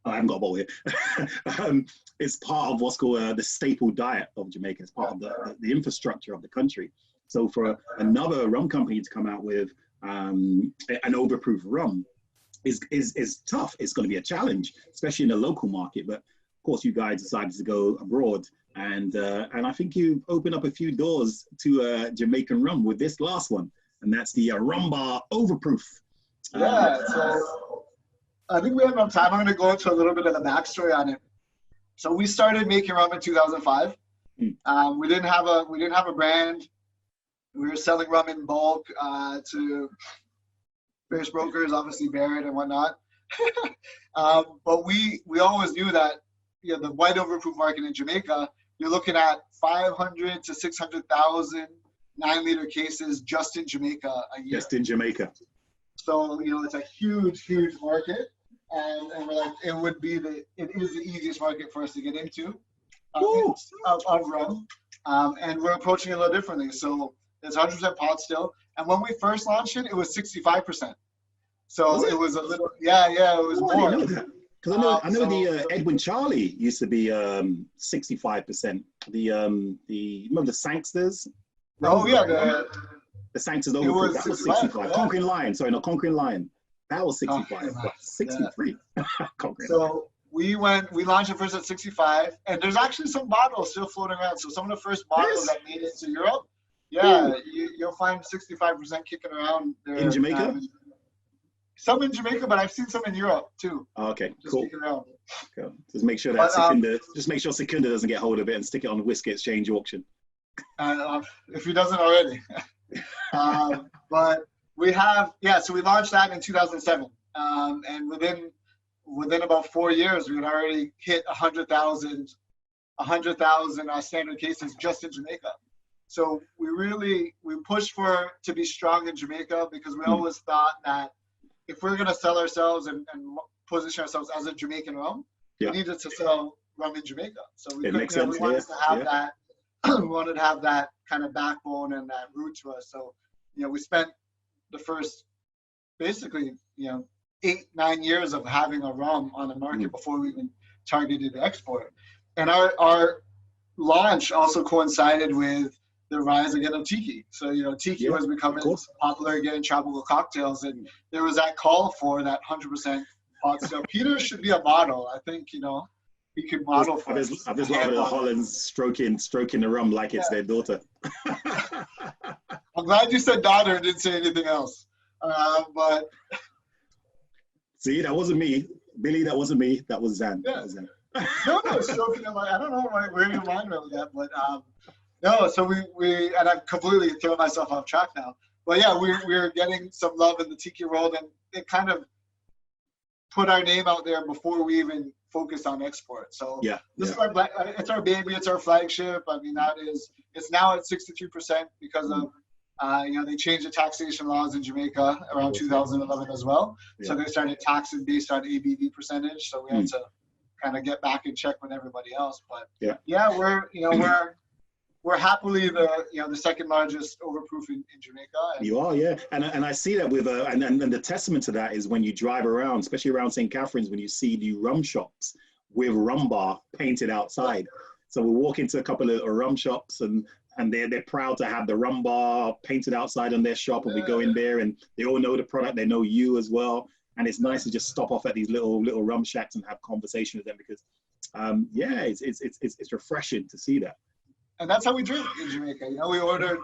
I haven't got a bottle here. It's part of what's called the staple diet of Jamaica. It's part of the infrastructure of the country. So for another rum company to come out with an overproof rum is tough. It's going to be a challenge, especially in the local market. But of course, you guys decided to go abroad, and I think you opened up a few doors to Jamaican rum with this last one, and that's the Rum Bar Overproof. So I think we have enough time. I'm going to go into a little bit of the backstory on it. So we started making rum in 2005. We didn't have a brand. We were selling rum in bulk to various brokers, obviously Barrett and whatnot. But we always knew that the white overproof market in Jamaica, you're looking at 500 to 600,000 9-liter cases just in Jamaica a year. Just in Jamaica. So it's a huge market, and we're like, it is the easiest market for us to get into of rum, and we're approaching it a little differently. So it's 100% pot still, and when we first launched it, it was 65%. So it was a little, it was more. I didn't know that. Because I know the Edwin Charlie used to be 65%. Remember the Sangsters? Oh yeah, the Sangsters Overproof. That was 65. Yeah. Conquering Lion. That was 65. 63. So we launched it first at 65, and there's actually some bottles still floating around. So some of the first bottles that made it to Europe, you'll find 65% kicking around there. In Jamaica? Some in Jamaica, but I've seen some in Europe too. Okay, just cool. Kicking around. Cool. Just make sure that Secunda doesn't get hold of it and stick it on the Whiskey Exchange auction. If he doesn't already. But we have, so we launched that in 2007, and within about 4 years, we had already hit 100,000 standard cases just in Jamaica. So we pushed to be strong in Jamaica, because we always thought that if we're going to sell ourselves and position ourselves as a Jamaican rum, we needed to sell rum in Jamaica. So we wanted to have that. We wanted to have that kind of backbone and that root to us. So, we spent the first basically, 8-9 years of having a rum on the market before we even targeted export. And our launch also coincided with the rise again of tiki. So, tiki was becoming popular again in tropical cocktails, and there was that call for that 100% hot stuff. Peter should be a model. I think, he could model for us. I'm just loving the Hollands stroking the rum like it's their daughter. I'm glad you said daughter and didn't say anything else. But see, that wasn't me. Billy, that wasn't me. That was Zan. Yeah. That was Zan. No, stroking. I don't know where your mind went with that, but no. So we and I've completely thrown myself off track now. But yeah, we're getting some love in the tiki world, and it kind of put our name out there before we even focused on export. So this is it's our baby, it's our flagship. I mean, it's now at 63% because of they changed the taxation laws in Jamaica around 2011 as well. Yeah. So they started taxing based on ABV percentage. So we had to kind of get back in check with everybody else. But we're happily the second largest overproof in Jamaica. You are, yeah, and I see that with and the testament to that is when you drive around, especially around St. Catherine's, when you see the rum shops with rum bar painted outside. So we walk into a couple of rum shops and they're proud to have the rum bar painted outside on their shop, and we go in there and they all know the product, they know you as well, and it's nice to just stop off at these little rum shacks and have conversation with them because it's refreshing to see that. And that's how we drink in Jamaica. We ordered,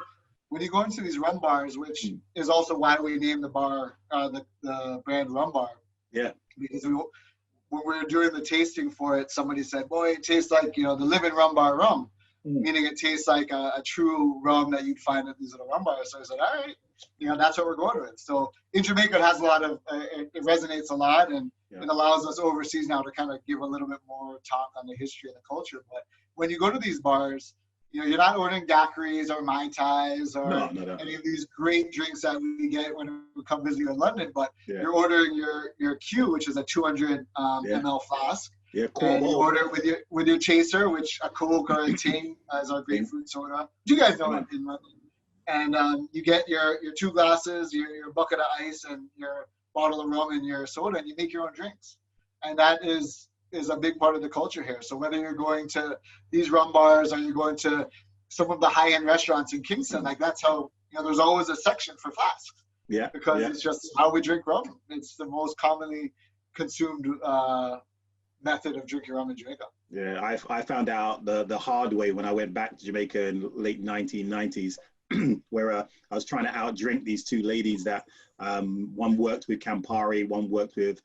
when you go into these rum bars, which is also why we named the bar, the brand Rum Bar. Yeah. Because when we were doing the tasting for it, somebody said, boy, it tastes like, the living rum bar rum, meaning it tastes like a true rum that you'd find at these little rum bars. So I said, all right, that's what we're going with. So in Jamaica, it has a lot of, it resonates a lot, and it allows us overseas now to kind of give a little bit more talk on the history and the culture. But when you go to these bars, you're not ordering daiquiris or Mai Tais or any of these great drinks that we get when we come visit you in London, but you're ordering your Q, which is a 200 ml flask. Yeah, cool. And you order it with your chaser, which a Coke or a Ting as our grapefruit soda. You guys know it in London. And you get your 2 glasses, your bucket of ice, and your bottle of rum and your soda, and you make your own drinks. And that is a big part of the culture here. So whether you're going to these rum bars or you're going to some of the high-end restaurants in Kingston, like that's how, there's always a section for flasks. Yeah. Because it's just how we drink rum. It's the most commonly consumed method of drinking rum in Jamaica. Yeah, I found out the hard way when I went back to Jamaica in the late 1990s, where I was trying to outdrink these 2 ladies that one worked with Campari, one worked with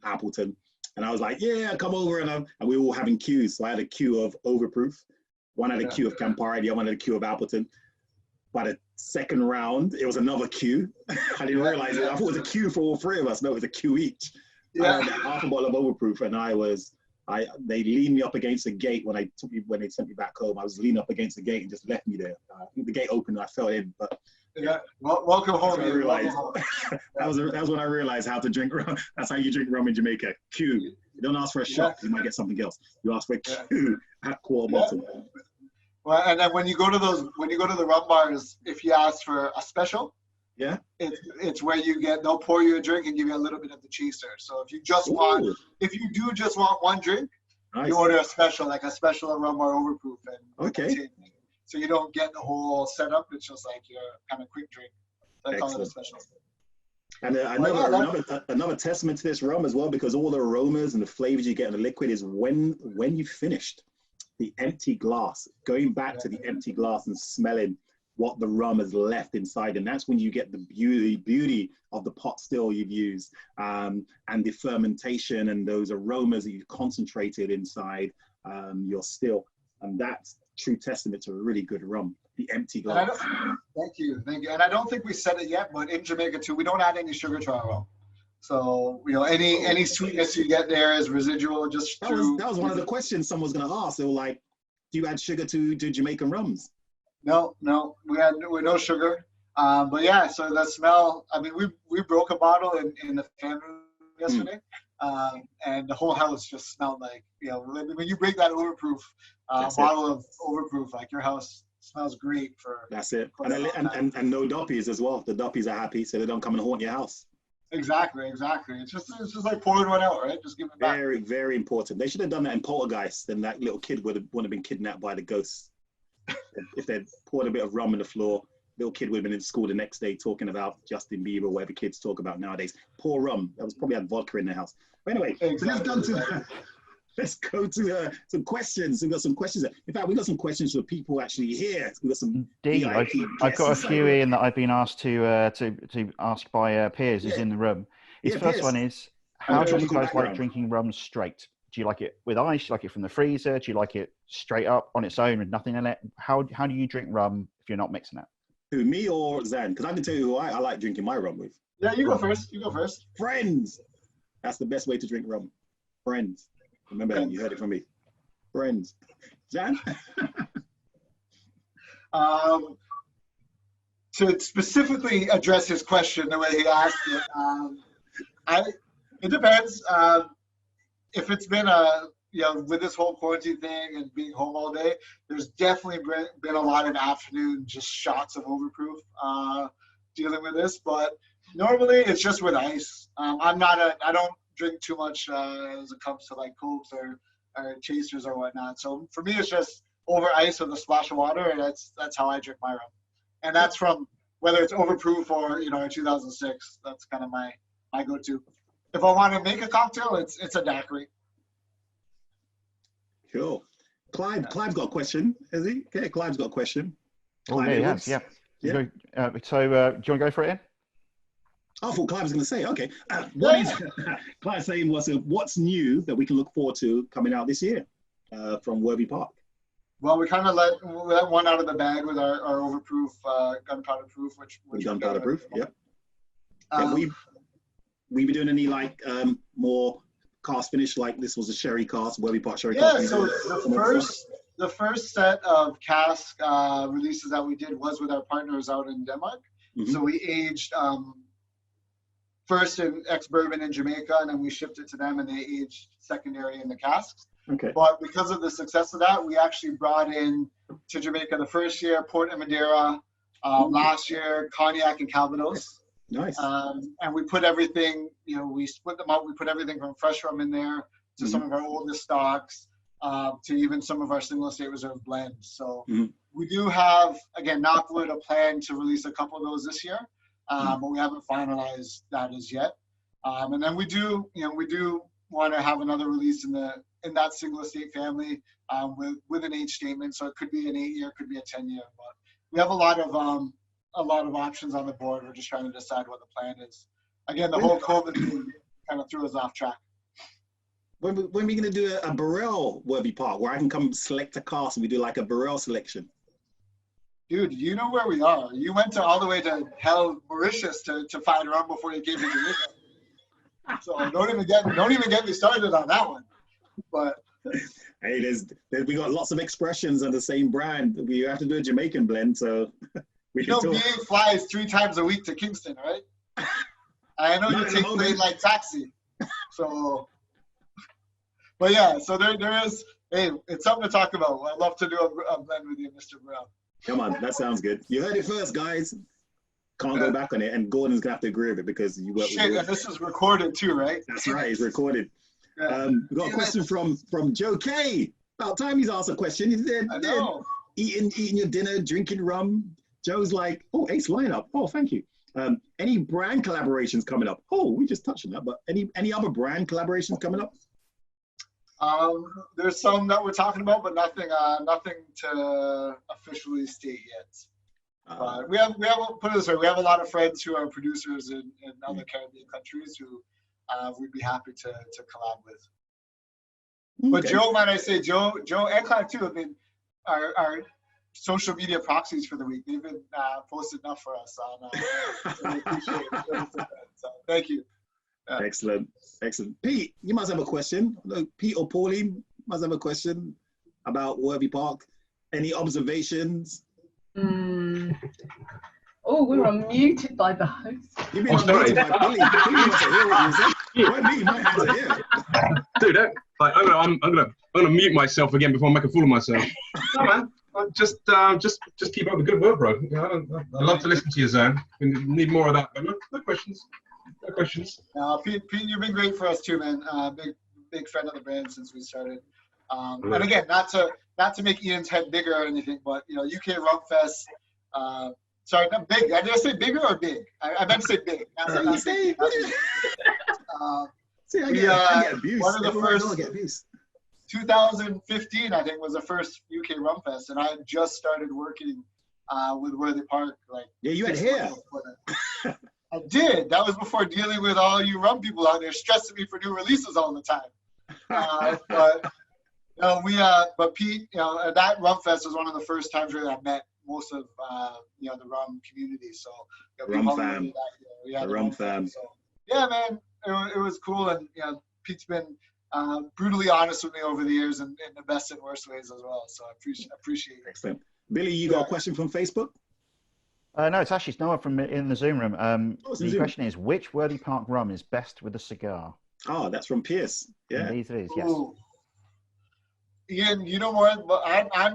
Appleton. And I was like, yeah, come over. And we were all having queues. So I had a queue of Overproof. One had a queue of Campari. The other one had a queue of Appleton. By the second round, it was another queue. I didn't realize it. I thought it was a queue for all 3 of us. No, it was a queue each. I had half a bottle of Overproof. And they leaned me up against the gate when they sent me back home. I was leaning up against the gate and just left me there. I think the gate opened and I fell in. But welcome home. That was when I realized how to drink rum. That's how you drink rum in Jamaica. Q. You don't ask for a shot, you might get something else. You ask for a Q at quarter bottle. Well, and then when you go to the rum bars, if you ask for a special, it's where they'll pour you a drink and give you a little bit of the chaser. So if you do just want one drink, you order a special, like a special of rum bar Overproof, and so you don't get the whole setup. It's just like your kind of quick drink. So I call it a special. And another testament to this rum as well, because all the aromas and the flavors you get in the liquid is when you finished, the empty glass, going back to the empty glass and smelling what the rum has left inside. And that's when you get the beauty of the pot still you've used, and the fermentation and those aromas that you've concentrated inside your still. And that's true testament to a really good rum, the empty glass. Thank you. And I don't think we said it yet, but in Jamaica too, we don't add any sugar to our rum. So any sweetness you get there is residual. That was one of the questions someone was going to ask. They were like, "Do you add sugar to Jamaican rums?" No, we had no sugar. But yeah, so that smell. I mean, we broke a bottle in the family yesterday. And the whole house just smelled like, when you break that Overproof bottle of Overproof, like your house smells great for. That's it. And no doppies as well. The doppies are happy, so they don't come and haunt your house. Exactly. It's just like pouring one out, right? Just give it back. Very, very important. They should have done that in Poltergeist, then that little kid wouldn't have been kidnapped by the ghosts. if they'd poured a bit of rum on the floor, little kid would have been in school the next day talking about Justin Bieber or whatever kids talk about nowadays. Pour rum. That was probably had vodka in their house. But anyway, let's go to some questions. We've got some questions. In fact, we've got some questions for people actually here. We've got some. Indeed, I've got a few in that I've been asked to ask by Piers, who's in the room. His first one is, how do you guys like drinking rum straight? Do you like it with ice? Do you like it from the freezer? Do you like it straight up on its own with nothing in it? How do you drink rum if you're not mixing it? Who, me or Zan? Because I can tell you who I like drinking my rum with. Yeah, you go first. You go first. Friends. That's the best way to drink rum. Friends. Remember, you heard it from me. Friends. Zan? To specifically address his question the way he asked it, it depends. If it's been with this whole quarantine thing and being home all day, there's definitely been a lot of afternoon just shots of overproof dealing with this. But normally it's just with ice. I don't drink too much as it comes to like Cokes or chasers or whatnot. So for me, it's just over ice with a splash of water, and that's how I drink my rum. And that's from whether it's overproof or 2006. That's kind of my go-to. If I want to make a cocktail, it's a daiquiri. Cool. Clive's got a question, has he? Okay, Clive's got a question. Oh, yeah. So do you want to go for it, Ian? I thought Clive was going to say, okay. Clive saying what's new that we can look forward to coming out this year from Worthy Park? Well, we kind of let one out of the bag with our overproof, gunpowder proof, which gunpowder proof, yeah. We be doing any like more cast finish, like this was a sherry cast, Worthy Park sherry cast? Yeah, so the first set of cask releases that we did was with our partners out in Denmark. Mm-hmm. So we aged first in ex-bourbon in Jamaica, and then we shipped it to them, and they aged secondary in the casks. Okay. But because of the success of that, we actually brought in to Jamaica the first year Port and Madeira, last year Cognac and Calvados. Nice. And we put everything, we split them up. We put everything from fresh rum in there to some of our oldest stocks, to even some of our single estate reserve blends. So we do have, again, knock wood, a plan to release a couple of those this year, but we haven't finalized that as yet. And then we do want to have another release in that single estate family with an age statement. So it could be an 8-year, could be a 10-year. But we have a lot of options on the board. We're just trying to decide what the plan is. Again, the whole COVID thing kind of threw us off track. When are we going to do a Burrell Worthy Park where I can come select a cast and we do like a Burrell selection? Dude, you know where we are. You went all the way to Mauritius to find rum before you came to Jamaica. So don't even get me started on that one. But hey, we got lots of expressions on the same brand. We have to do a Jamaican blend, so BA flies 3 times a week to Kingston, right? I know you take late like taxi. So, but yeah, so there is. Hey, it's something to talk about. I'd love to do a blend with you, Mr. Burrell. Come on, that sounds good. You heard it first, guys. Can't go back on it, and Gordon's gonna have to agree with it because you work with Shit, and this is recorded too, right? That's right, it's recorded. Yeah. We got a question from Joe K. About time he's asked a question. He said, I know. Eating your dinner, drinking rum. Joe's like, oh, ace lineup. Oh, thank you. Any brand collaborations coming up? Oh, we just touched on that, but any other brand collaborations coming up? There's some that we're talking about, but nothing to officially state yet. We have put it this way, we have a lot of friends who are producers in other Caribbean countries who we'd be happy to collab with. But Joe, might I say, Joe and Clive too, have been our social media proxies for the week. They've been posted enough for us on. So we appreciate it. So thank you. Excellent. Pete, you must have a question. Pete or Pauline must have a question about Worthy Park. Any observations? Oh, we were unmuted by the host. You've been unmuted by Billy. Billy wants to hear what you said. Why me? You might have to hear. Dude, I'm gonna mute myself again before I make a fool of myself. No, man. Just keep up the good work, bro. I love to listen to you, Zan. We need more of that. But no questions. No questions. Pete, you've been great for us too, man. Big friend of the brand since we started. And again, not to not to make Ian's head bigger or anything, but you know, UK Rum Fest. Sorry, not big. Did I say bigger or big? I meant to say big. See, I get abuse. One of the Everywhere I first. go, I get abuse. 2015, I think, was the first UK Rum Fest, and I had just started working with Worthy Park. Like, Yeah, you had hair. I did. That was before dealing with all you rum people out there stressing me for new releases all the time. But Pete, you know, that Rum Fest was one of the first times really I met most of you know, the rum community. So you know, Rum fam. The rum fam. So yeah, man, it was cool, and you know, Pete's been brutally honest with me over the years, and in the best and worst ways as well. So I appreciate it. Excellent. Billy, you got a question from Facebook? No, it's actually Noah from in the Zoom room. The Zoom. question is, which Worthy Park rum is best with a cigar? Oh, that's from Pierce. Yeah. Indeed it is, yes. Ooh. Ian, you know more, but I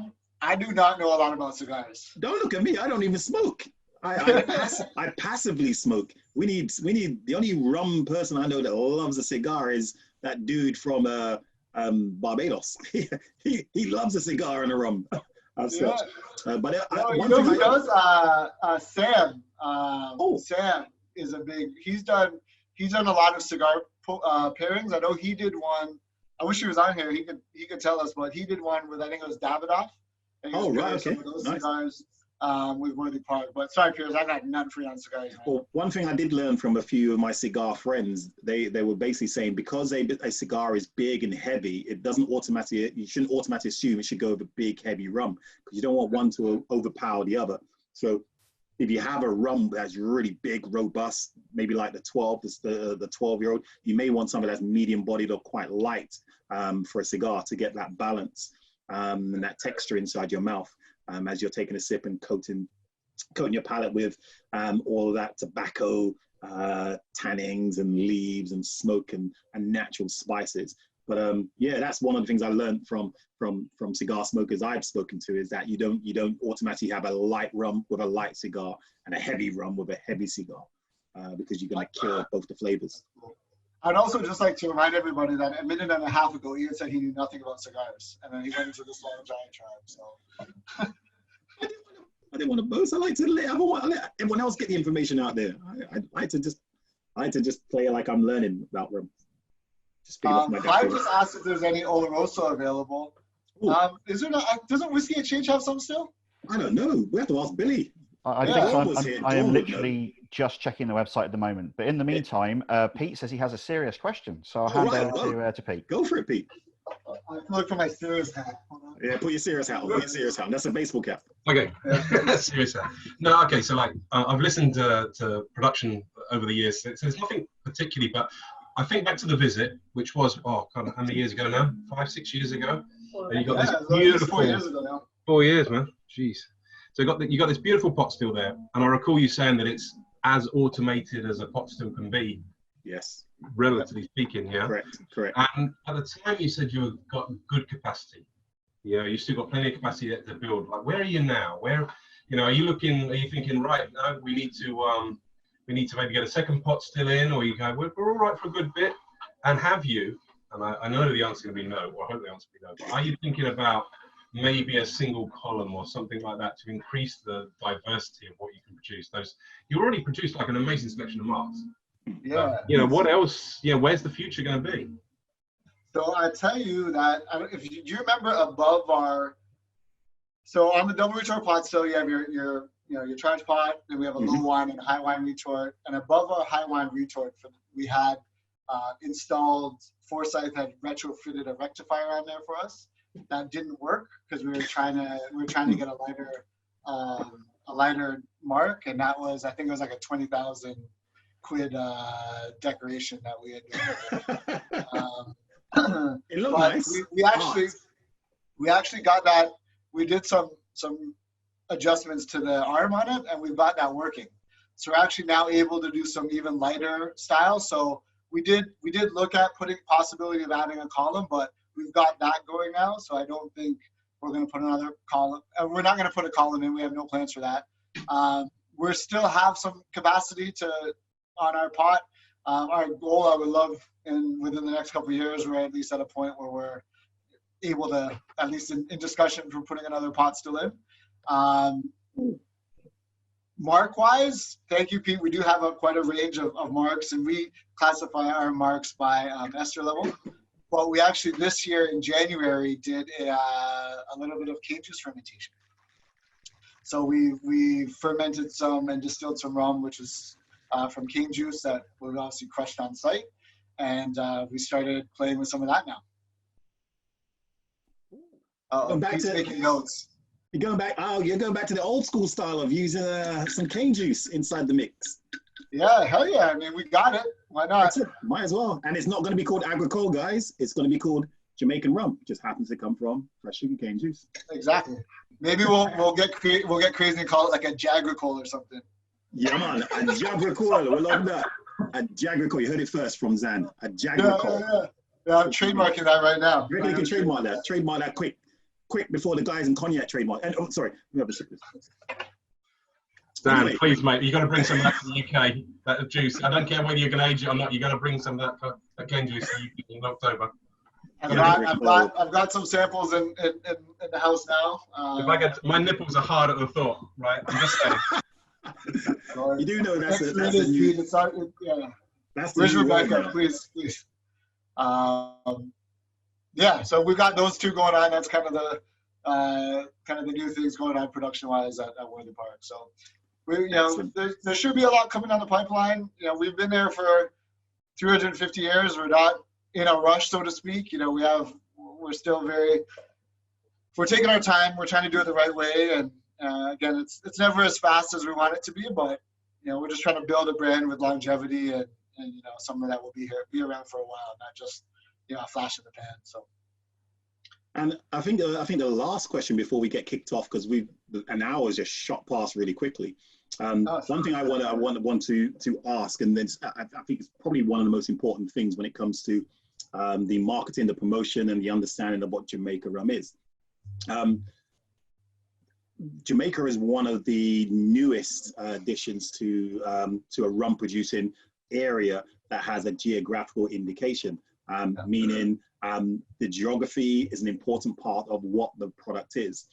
do not know a lot about cigars. Don't look at me. I don't even smoke. I passively smoke. We need the only rum person I know that loves a cigar is that dude from Barbados. he loves a cigar and a rum. Yeah. But you know who does? Sam. Sam is a big. He's done a lot of cigar pairings. I know he did one. I wish he was on here. He could tell us, but he did one with, I think it was Davidoff. Oh, right, okay. Some of those Nice. Cigars with Worthy Park. But sorry, Piers, I got none for you on cigars. Man. Well, one thing I did learn from a few of my cigar friends, they were basically saying because a cigar is big and heavy, it doesn't automatically, you shouldn't automatically assume it should go with a big heavy rum because you don't want one to overpower the other. So if you have a rum that's really big, robust, maybe like the 12-year-old, you may want something that's medium bodied or quite light for a cigar to get that balance and that texture inside your mouth as you're taking a sip and coating your palate with all of that tobacco, tannins and leaves and smoke and natural spices. But yeah, that's one of the things I learned from cigar smokers I've spoken to is that you don't automatically have a light rum with a light cigar and a heavy rum with a heavy cigar because you're going to kill both the flavors. I'd also just like to remind everybody that a minute and a half ago, Ian said he knew nothing about cigars, and then he went into this long giant tribe. So I didn't want to boast. I like to let everyone else get the information out there. I like to just play like I'm learning about rum. I just asked if there's any Oloroso available. Is there not? Doesn't Whiskey Exchange have some still? I don't know. We have to ask Billy. I am literally just checking the website at the moment. But in the meantime, Pete says he has a serious question. So I'll hand over to Pete. Go for it, Pete. I have to look for my serious hat. Yeah, put your serious hat on. Put your serious hat on. That's a baseball cap. Okay, serious hat. No, okay. So like, I've listened to production over the years. So there's nothing particularly, but I think back to the visit, which was kind of how many years ago now? 5-6 years ago. And you got this beautiful 4 years ago now. 4 years, man. Jeez. So you got this beautiful pot still there, and I recall you saying that it's as automated as a pot still can be. Yes. Relatively speaking, yeah. Correct. And at the time, you said you got good capacity. Yeah, you still got plenty of capacity to build. Like, where are you now? Where, are you thinking, right? No, we need to maybe get a second pot still in, or you go, we're all right for a good bit. And have you? And I know the answer is going to be no, or I hope the answer will be no. But are you thinking about maybe a single column or something like that to increase the diversity of what you can produce? You already produced like an amazing selection of marks. Yeah. What else? Yeah, where's the future going to be? So I tell you that do you remember above our, so on the double retort pot still you have your charge pot, then we have a low wine and a high wine retort, and above our high wine retort we had installed, Forsyth had retrofitted a rectifier on there for us. That didn't work because we were trying to get a lighter mark, and that was, I think it was like a 20,000 quid decoration that we had done. It looked nice. We actually got that. We did some adjustments to the arm on it, and we've got that working. So we're actually now able to do some even lighter styles. So we did look at putting possibility of adding a column, but we've got that going now. So I don't think we're going to put another column. We're not going to put a column in. We have no plans for that. We still have some capacity on our pot. Our goal, I would love, within the next couple of years, we're at least at a point where we're able to, at least in discussion, for putting another pot still in. Mark-wise, thank you, Pete. We do have quite a range of marks, and we classify our marks by ester level. But we actually, this year in January, did a little bit of cane juice fermentation. So we fermented some and distilled some rum, which is from cane juice that was obviously crushed on site. And we started playing with some of that now. Pete's making notes. You're going back. Oh, you're going back to the old school style of using some cane juice inside the mix. Yeah, hell yeah! I mean, we got it. Why not? That's it. Might as well. And it's not going to be called agricole, guys. It's going to be called Jamaican rum. It just happens to come from fresh sugar cane juice. Exactly. Maybe we'll get crazy and call it like a jagricole or something. Yeah, man. A jagricole. We love that. A jagricole. You heard it first from Zan. A jagricole. Yeah, I'm trademarking that right now. You reckon you can trademark that? Trademark that quick before the guys in cognac trademark. And sorry, we have a sip of this. Dan, Anyway. please, mate, you got to bring some of that to the UK. That juice. I don't care whether you're going to age it or not. You got to bring some of that cane juice in October. I've got some samples in the house now. If I get my nipples are hard at the thought, right? I'm just saying. You do know that's the Where's new Rebecca? word, Please. Yeah, so we've got those two going on. That's kind of the new things going on production-wise at Worthy Park. So there should be a lot coming down the pipeline. We've been there for 350 years. We're not in a rush, so to speak. We're still we're taking our time. We're trying to do it the right way. And again, it's never as fast as we want it to be, but we're just trying to build a brand with longevity and something that will be around for a while, not just a flash in the pan. So. And I think the last question before we get kicked off, because an hour has just shot past really quickly. One thing I want to ask, and then I think it's probably one of the most important things when it comes to the marketing, the promotion, and the understanding of what Jamaica rum is. Jamaica is one of the newest additions to a rum producing area that has a geographical indication, meaning the geography is an important part of what the product is.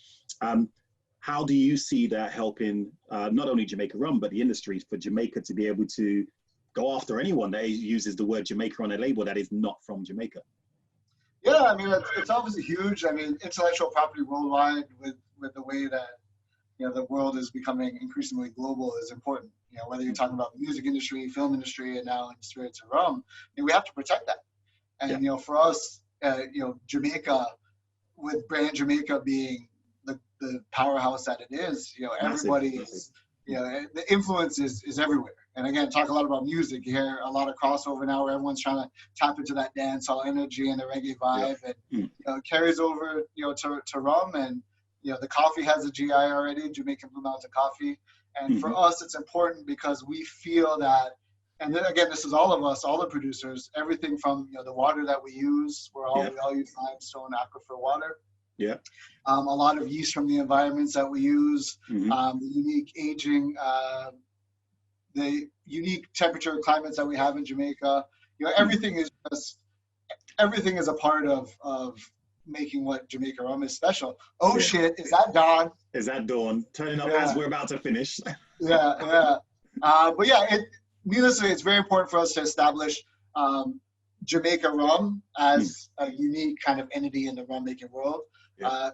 How do you see that helping not only Jamaica rum, but the industry for Jamaica to be able to go after anyone that uses the word Jamaica on a label that is not from Jamaica? Yeah, I mean, it's obviously huge. I mean, intellectual property worldwide with the way that, the world is becoming increasingly global is important. Whether you're talking about the music industry, film industry, and now in spirits and rum, we have to protect that. And, for us, Jamaica, with brand Jamaica being the powerhouse that it is, everybody is, the influence is everywhere. And again, talk a lot about music. You hear a lot of crossover now where everyone's trying to tap into that dancehall energy and the reggae vibe. And, it carries over, to rum. And, the coffee has a GI already, Jamaican Blue Mountain Coffee. And for us, it's important because we feel that, and then again, this is all of us, all the producers, everything from, the water that we use, we all use limestone aquifer water. Yeah. A lot of yeast from the environments that we use, the unique aging, the unique temperature climates that we have in Jamaica. Everything is a part of making what Jamaica rum is special. Oh shit, is that Dawn? Is that Dawn? Turning up as we're about to finish. But needless to say, it's very important for us to establish Jamaica rum as a unique kind of entity in the rum making world.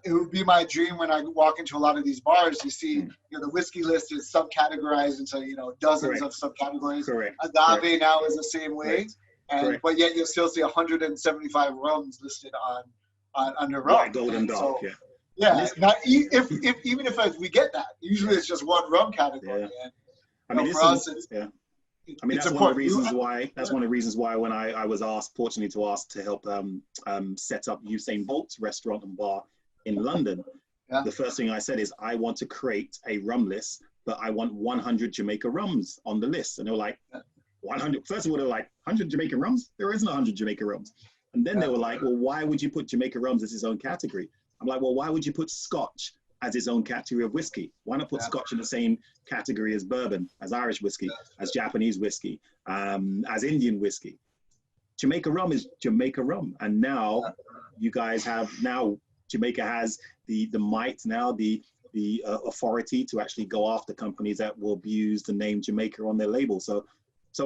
It would be my dream when I walk into a lot of these bars, you see, the whiskey list is subcategorized into, dozens of subcategories. Correct. Agave now is the same way. But yet you'll still see 175 rums listed under rum. White, gold, and dark, Now, even if we get that, usually it's just one rum category. And, for us, that's one of the reasons why. That's one of the reasons why when I was fortunately asked to help set up Usain Bolt's restaurant and bar in London, the first thing I said is I want to create a rum list, but I want 100 Jamaica rums on the list. And they were like, 100. First of all, they were like, 100 Jamaican rums? There isn't 100 Jamaica rums. And then they were like, well, why would you put Jamaica rums as its own category? I'm like, well, why would you put Scotch as its own category of whiskey? Why not put Scotch in the same category as bourbon, as Irish whiskey, as Japanese whiskey, as Indian whiskey? Jamaica rum is Jamaica rum, and now you guys have Jamaica has the might now, the authority to actually go after companies that will abuse the name Jamaica on their label. So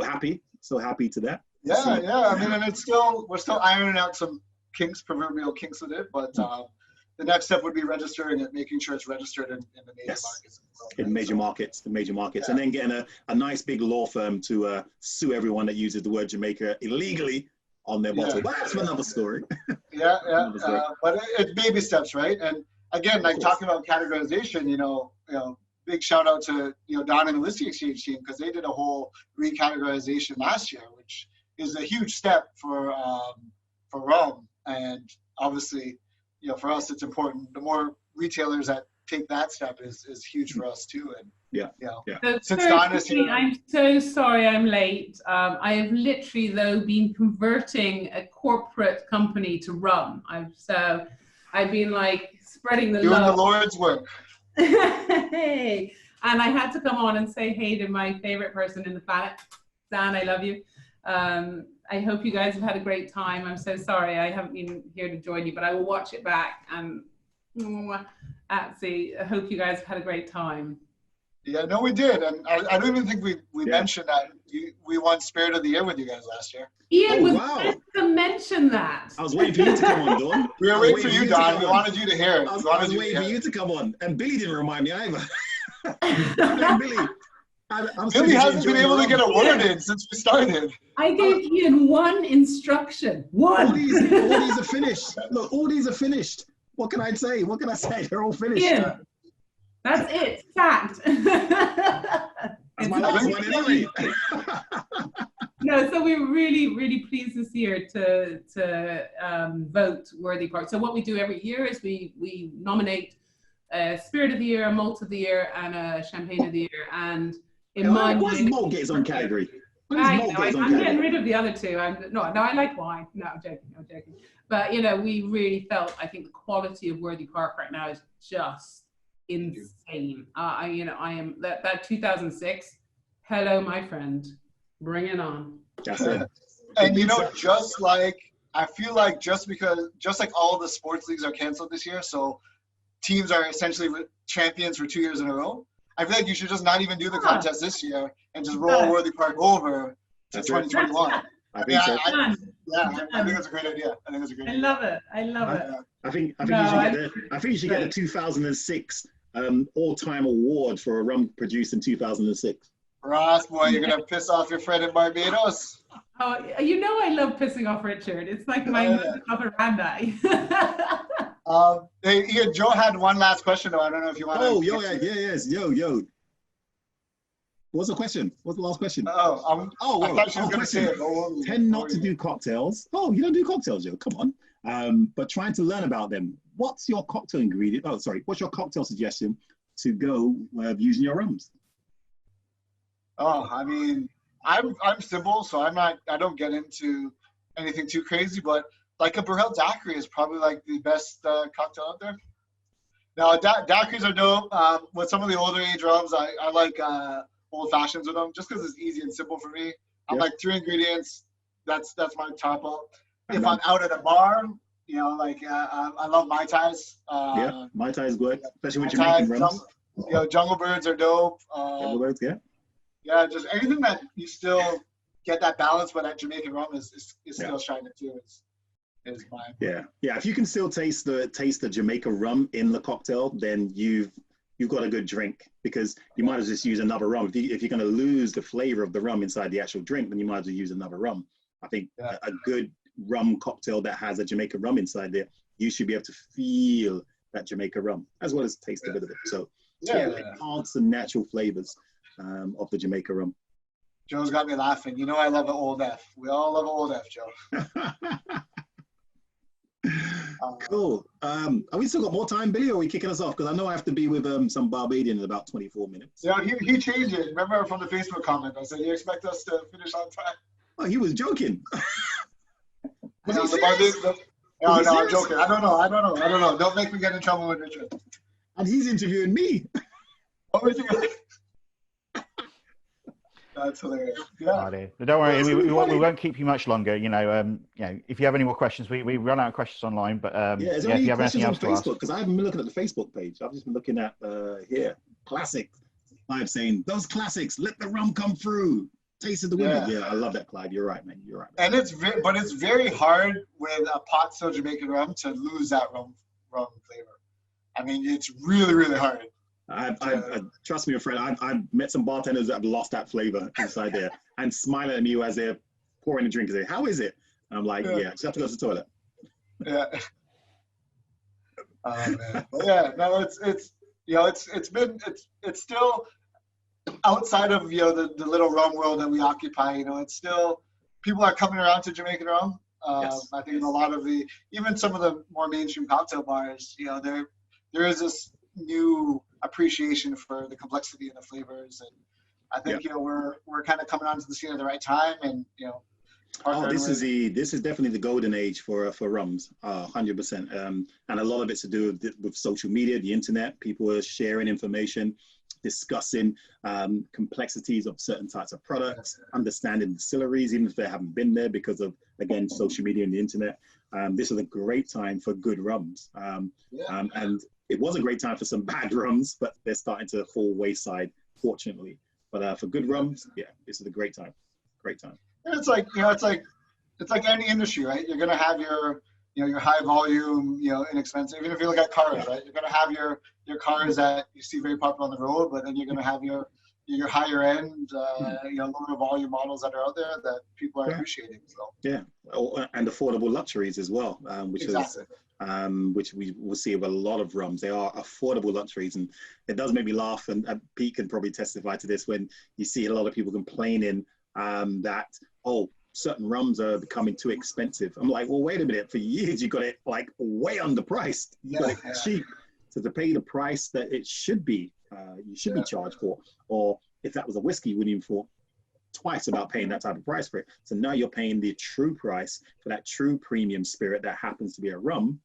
happy to that. Yeah. I mean, and we're still ironing out some proverbial kinks with it, but the next step would be registering it, making sure it's registered in the major markets. In major markets, and then getting a nice big law firm to sue everyone that uses the word Jamaica illegally on their bottle. But that's another story. But it's baby steps, right? And again, like talking about categorization, you know, big shout out to Don and the Whiskey Exchange team, because they did a whole recategorization last year, which is a huge step for rum. And obviously, for us, it's important. The more retailers that take that step is huge for us too. And since Don is here, I'm so sorry I'm late. I have literally though been converting a corporate company to rum. I've been like spreading the love. Doing the Lord's work. Hey. And I had to come on and say hey to my favorite person in the planet. Dan, I love you. I hope you guys have had a great time. I'm so sorry I haven't been here to join you, but I will watch it back. And I hope you guys have had a great time. Yeah, no, we did. And I don't even think we mentioned that we won Spirit of the Year with you guys last year. Ian was meant to mention that. I was waiting for you to come on, Dawn. We were waiting for you, Don. We wanted you to hear it. I was waiting for you to come on. And Billy didn't remind me either. Billy. Billy hasn't been able to get a word in since we started. I gave Ian one instruction. One. All these are finished. Look, all these are finished. What can I say? They're all finished. Ian, that's it. Fact. That's my last one anyway. No, so we're really, really pleased this year to vote Worthy Park. So what we do every year is we nominate a Spirit of the Year, a Malt of the Year, and a Champagne of the Year. And in my mind, what's Malt get its own category? I'm getting rid of the other two. No, I like wine. No, I'm joking. But we really felt, I think the quality of Worthy Park right now is just insane. I am that 2006. Hello, my friend. Bring it on. That's it. And just like all the sports leagues are canceled this year, so teams are essentially champions for 2 years in a row. I feel like you should just not even do the contest this year and just roll Worthy Park over to 2021. I think so. I think it's a great idea. I love it. I think you should get the 2006 all-time award for a rum produced in 2006. Ross, boy, you're gonna piss off your friend in Barbados. Oh, I love pissing off Richard. It's like my operandi. Hey, Ian, Joe had one last question though. I don't know if you want to. Yes. Yo. What's the question? What's the last question? I thought she was going to say it. Tend not to do cocktails. Oh, you don't do cocktails, Joe. Come on. But trying to learn about them. What's your cocktail ingredient? What's your cocktail suggestion to go using your rums? Oh, I mean, I'm simple, so I don't get into anything too crazy, but like a Burrell daiquiri is probably like the best cocktail out there. Now, daiquiris are dope. With some of the older age rums, I like old fashions with them just because it's easy and simple for me. I'm like 3 ingredients. That's my top up. If I'm out at a bar, I love Mai Tais. Mai Tai is good, especially with Jamaican rums. Jungle Birds are dope. Jungle Birds, yeah. Yeah, just anything that you still get that balance, but that Jamaican rum is still shining too. Is fine. Yeah. If you can still taste the Jamaica rum in the cocktail, then you've got a good drink, because you might as well just use another rum. If you're going to lose the flavor of the rum inside the actual drink, then you might as well use another rum. I think a good rum cocktail that has a Jamaica rum inside there, you should be able to feel that Jamaica rum as well as taste a bit of it. So enhance the natural flavors of the Jamaica rum. Joe's got me laughing. I love an old F. We all love an old F, Joe. Cool. Are we still got more time, Billy, or are we kicking us off? Because I know I have to be with some Barbadian in about 24 minutes. Yeah, he changed it. Remember from the Facebook comment, I said, you expect us to finish on time? Oh, he was joking. No, I'm joking. I don't know. Don't make me get in trouble with Richard. And he's interviewing me. That's hilarious. Yeah. But don't worry, we won't keep you much longer. If you have any more questions, we run out of questions online. But is there any if you have questions anything on else to Facebook? Because I haven't been looking at the Facebook page. I've just been looking at here, classic. Clive saying those classics, let the rum come through. Taste of the women. Yeah, I love that, Clive. You're right, man. You're right. And it's very hard with a pot still Jamaican rum to lose that rum flavor. I mean, it's really, really hard. Trust me, my friend. I've met some bartenders that have lost that flavor inside there and smiling at me as they're pouring a drink and say, "How is it?" And I'm like, "Yeah, just have to go to the toilet." Yeah. Oh man. Yeah. No, it's still outside of the little rum world that we occupy. It's still people are coming around to Jamaican rum. Yes. I think in a lot of even some of the more mainstream cocktail bars, there is this new appreciation for the complexity and the flavors, and I think we're kind of coming onto the scene at the right time, and this is definitely the golden age for rums, 100%, and a lot of it's to do with social media, the internet. People are sharing information, discussing complexities of certain types of products, understanding distilleries, even if they haven't been there because of, again, social media and the internet. This is a great time for good rums. And it was a great time for some bad rums, but they're starting to fall wayside, fortunately. But for good rums, this is a great time. Great time. And it's like any industry, right? You're gonna have your high volume, inexpensive. Even if you look at cars, right? You're gonna have your cars that you see very popular on the road, but then you're gonna have your higher end, lower volume models that are out there that people are appreciating. So and affordable luxuries as well, which we will see with a lot of rums. They are affordable luxuries, and it does make me laugh. And Pete can probably testify to this when you see a lot of people complaining that certain rums are becoming too expensive. I'm like, well, wait a minute. For years, you got it like way underpriced. You got it cheap. So to pay the price that it should be, you should be charged for. Or if that was a whiskey, you wouldn't even thought twice about paying that type of price for it. So now you're paying the true price for that true premium spirit that happens to be a rum.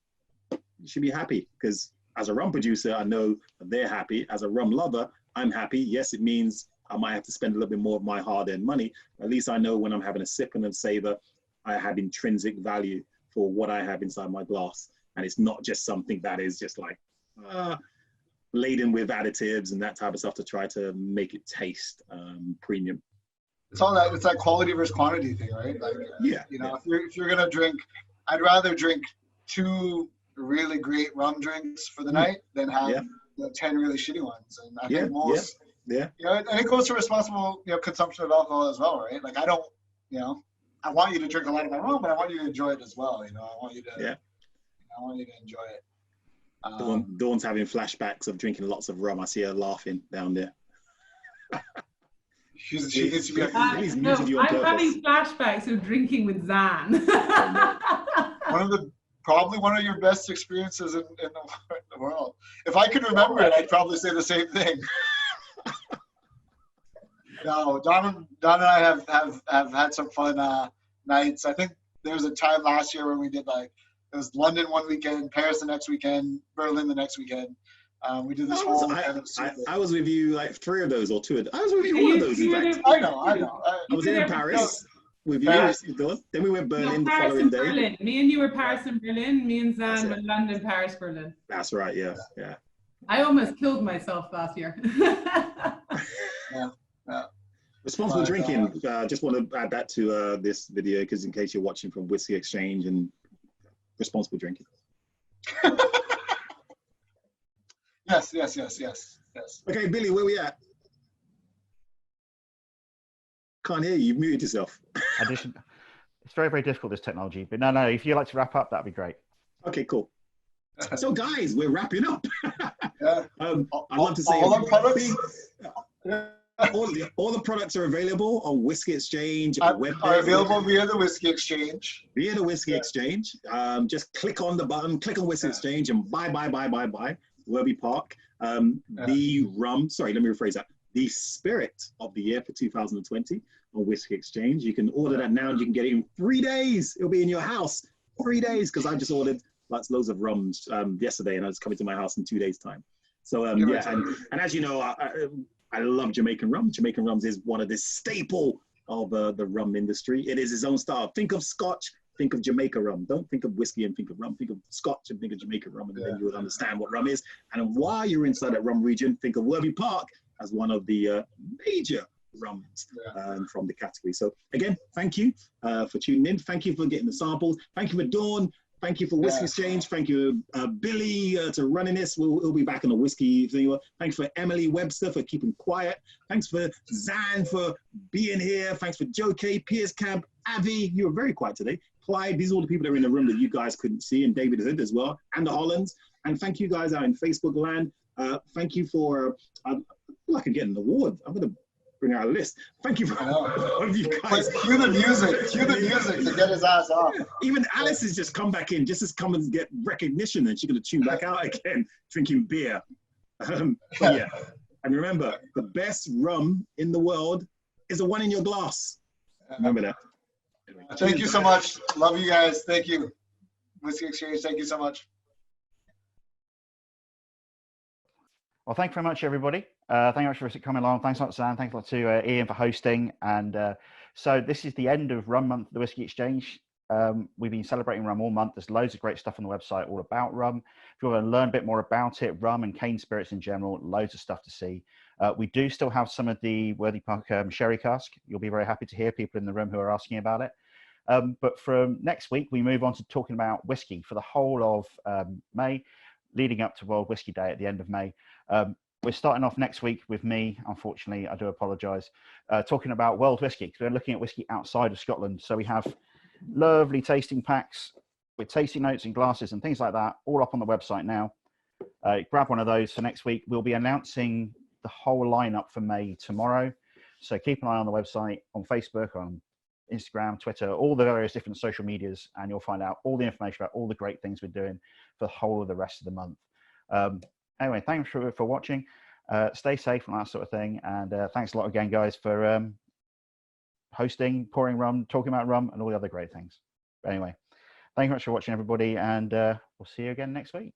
You should be happy, because as a rum producer, I know they're happy. As a rum lover, I'm happy. Yes, it means I might have to spend a little bit more of my hard-earned money. At least I know when I'm having a sip and a savor, I have intrinsic value for what I have inside my glass. And it's not just something that is just like laden with additives and that type of stuff to try to make it taste premium. It's all that. It's that quality versus quantity thing, right? Like, if you're gonna drink, I'd rather drink 2 really great rum drinks for the night than have 10 really shitty ones. And I think most, and it goes to responsible, consumption of alcohol as well, right? Like I don't, I want you to drink a lot of my rum, but I want you to enjoy it as well. I want you to, I want you to enjoy it. Dawn's having flashbacks of drinking lots of rum. I see her laughing down there. I'm having flashbacks of drinking with Zan. Probably one of your best experiences in the world. If I could remember it, I'd probably say the same thing. No, Don and I have had some fun nights. I think there was a time last year where we did it was London one weekend, Paris the next weekend, Berlin the next weekend. We did this whole kind of I was with you 3 of those or 2 of those. I was with you all of those, in fact. I know. I was in Paris with you. Then we went Berlin the following day. Berlin. Me and you were Paris and Berlin. Me and Zan were London, Paris, Berlin. That's right, yeah. I almost killed myself last year. Responsible drinking. Just want to add that to this video, because in case you're watching from Whiskey Exchange, and responsible drinking. Yes. Okay, Billy, where we at? Can't hear you. You've muted yourself. It's very, very difficult, this technology. But no, if you'd like to wrap up, that'd be great. Okay, cool. So, guys, we're wrapping up. I'd love to say all our products. All the products are available on Whiskey Exchange. Are available via the Whiskey Exchange. Via the Whiskey Exchange. Just click on the button, click on Whiskey Exchange, and buy. Werby Park. The rum, sorry, let me rephrase that. The spirit of the year for 2020 on Whiskey Exchange. You can order that now, and you can get it in 3 days. It'll be in your house 3 days, because I just ordered loads of rums yesterday, and it's coming to my house in 2 days' time. So and as you know, I love Jamaican rum. Jamaican rums is one of the staple of the rum industry. It is its own style. Think of Scotch, think of Jamaica rum. Don't think of whiskey and think of rum. Think of Scotch and think of Jamaica rum, and then you will understand what rum is. And while you're inside that rum region, think of Worthy Park as one of the major rums from the category. So again, thank you for tuning in. Thank you for getting the samples. Thank you for Dawn. Thank you for Whiskey Exchange. Thank you, Billy, to running this. We'll be back on the whiskey thing. Thanks for Emily Webster for keeping quiet. Thanks for Zan for being here. Thanks for Joe K, Piers Camp, Avi. You were very quiet today. Clyde, these are all the people that are in the room that you guys couldn't see, and David Hood as well, and the Hollands. And thank you guys out in Facebook land. Thank you for, I feel like I'm getting an award. I'm going to bring out a list. Thank you for all of you guys. Cue the music to get his ass off. Even Alice has just come back in, just to come and get recognition, and she's going to tune back out again, drinking beer. Yeah. And remember, the best rum in the world is the one in your glass. Remember that. Anyway, thank you so much. Love you guys. Thank you. Whiskey Exchange, thank you so much. Well, thank you very much, everybody. Thank you very much for coming along. Thanks a lot, Sam. Thanks a lot to Ian for hosting. And so this is the end of Rum Month at the Whiskey Exchange. We've been celebrating rum all month. There's loads of great stuff on the website all about rum. If you want to learn a bit more about it, rum and cane spirits in general, loads of stuff to see. We do still have some of the Worthy Park sherry cask. You'll be very happy to hear people in the room who are asking about it. But from next week, we move on to talking about whiskey for the whole of May, leading up to World Whiskey Day at the end of May. We're starting off next week with me, unfortunately, I do apologise, talking about world whiskey, because we're looking at whiskey outside of Scotland. So we have lovely tasting packs with tasting notes and glasses and things like that, all up on the website now. Grab one of those for next week. We'll be announcing the whole lineup for May tomorrow. So keep an eye on the website, on Facebook, on Instagram, Twitter, all the various different social medias, and you'll find out all the information about all the great things we're doing for the whole of the rest of the month. Anyway, thanks for watching. Stay safe and that sort of thing. And thanks a lot again, guys, for hosting, pouring rum, talking about rum, and all the other great things. But anyway, thank you very much for watching, everybody, and we'll see you again next week.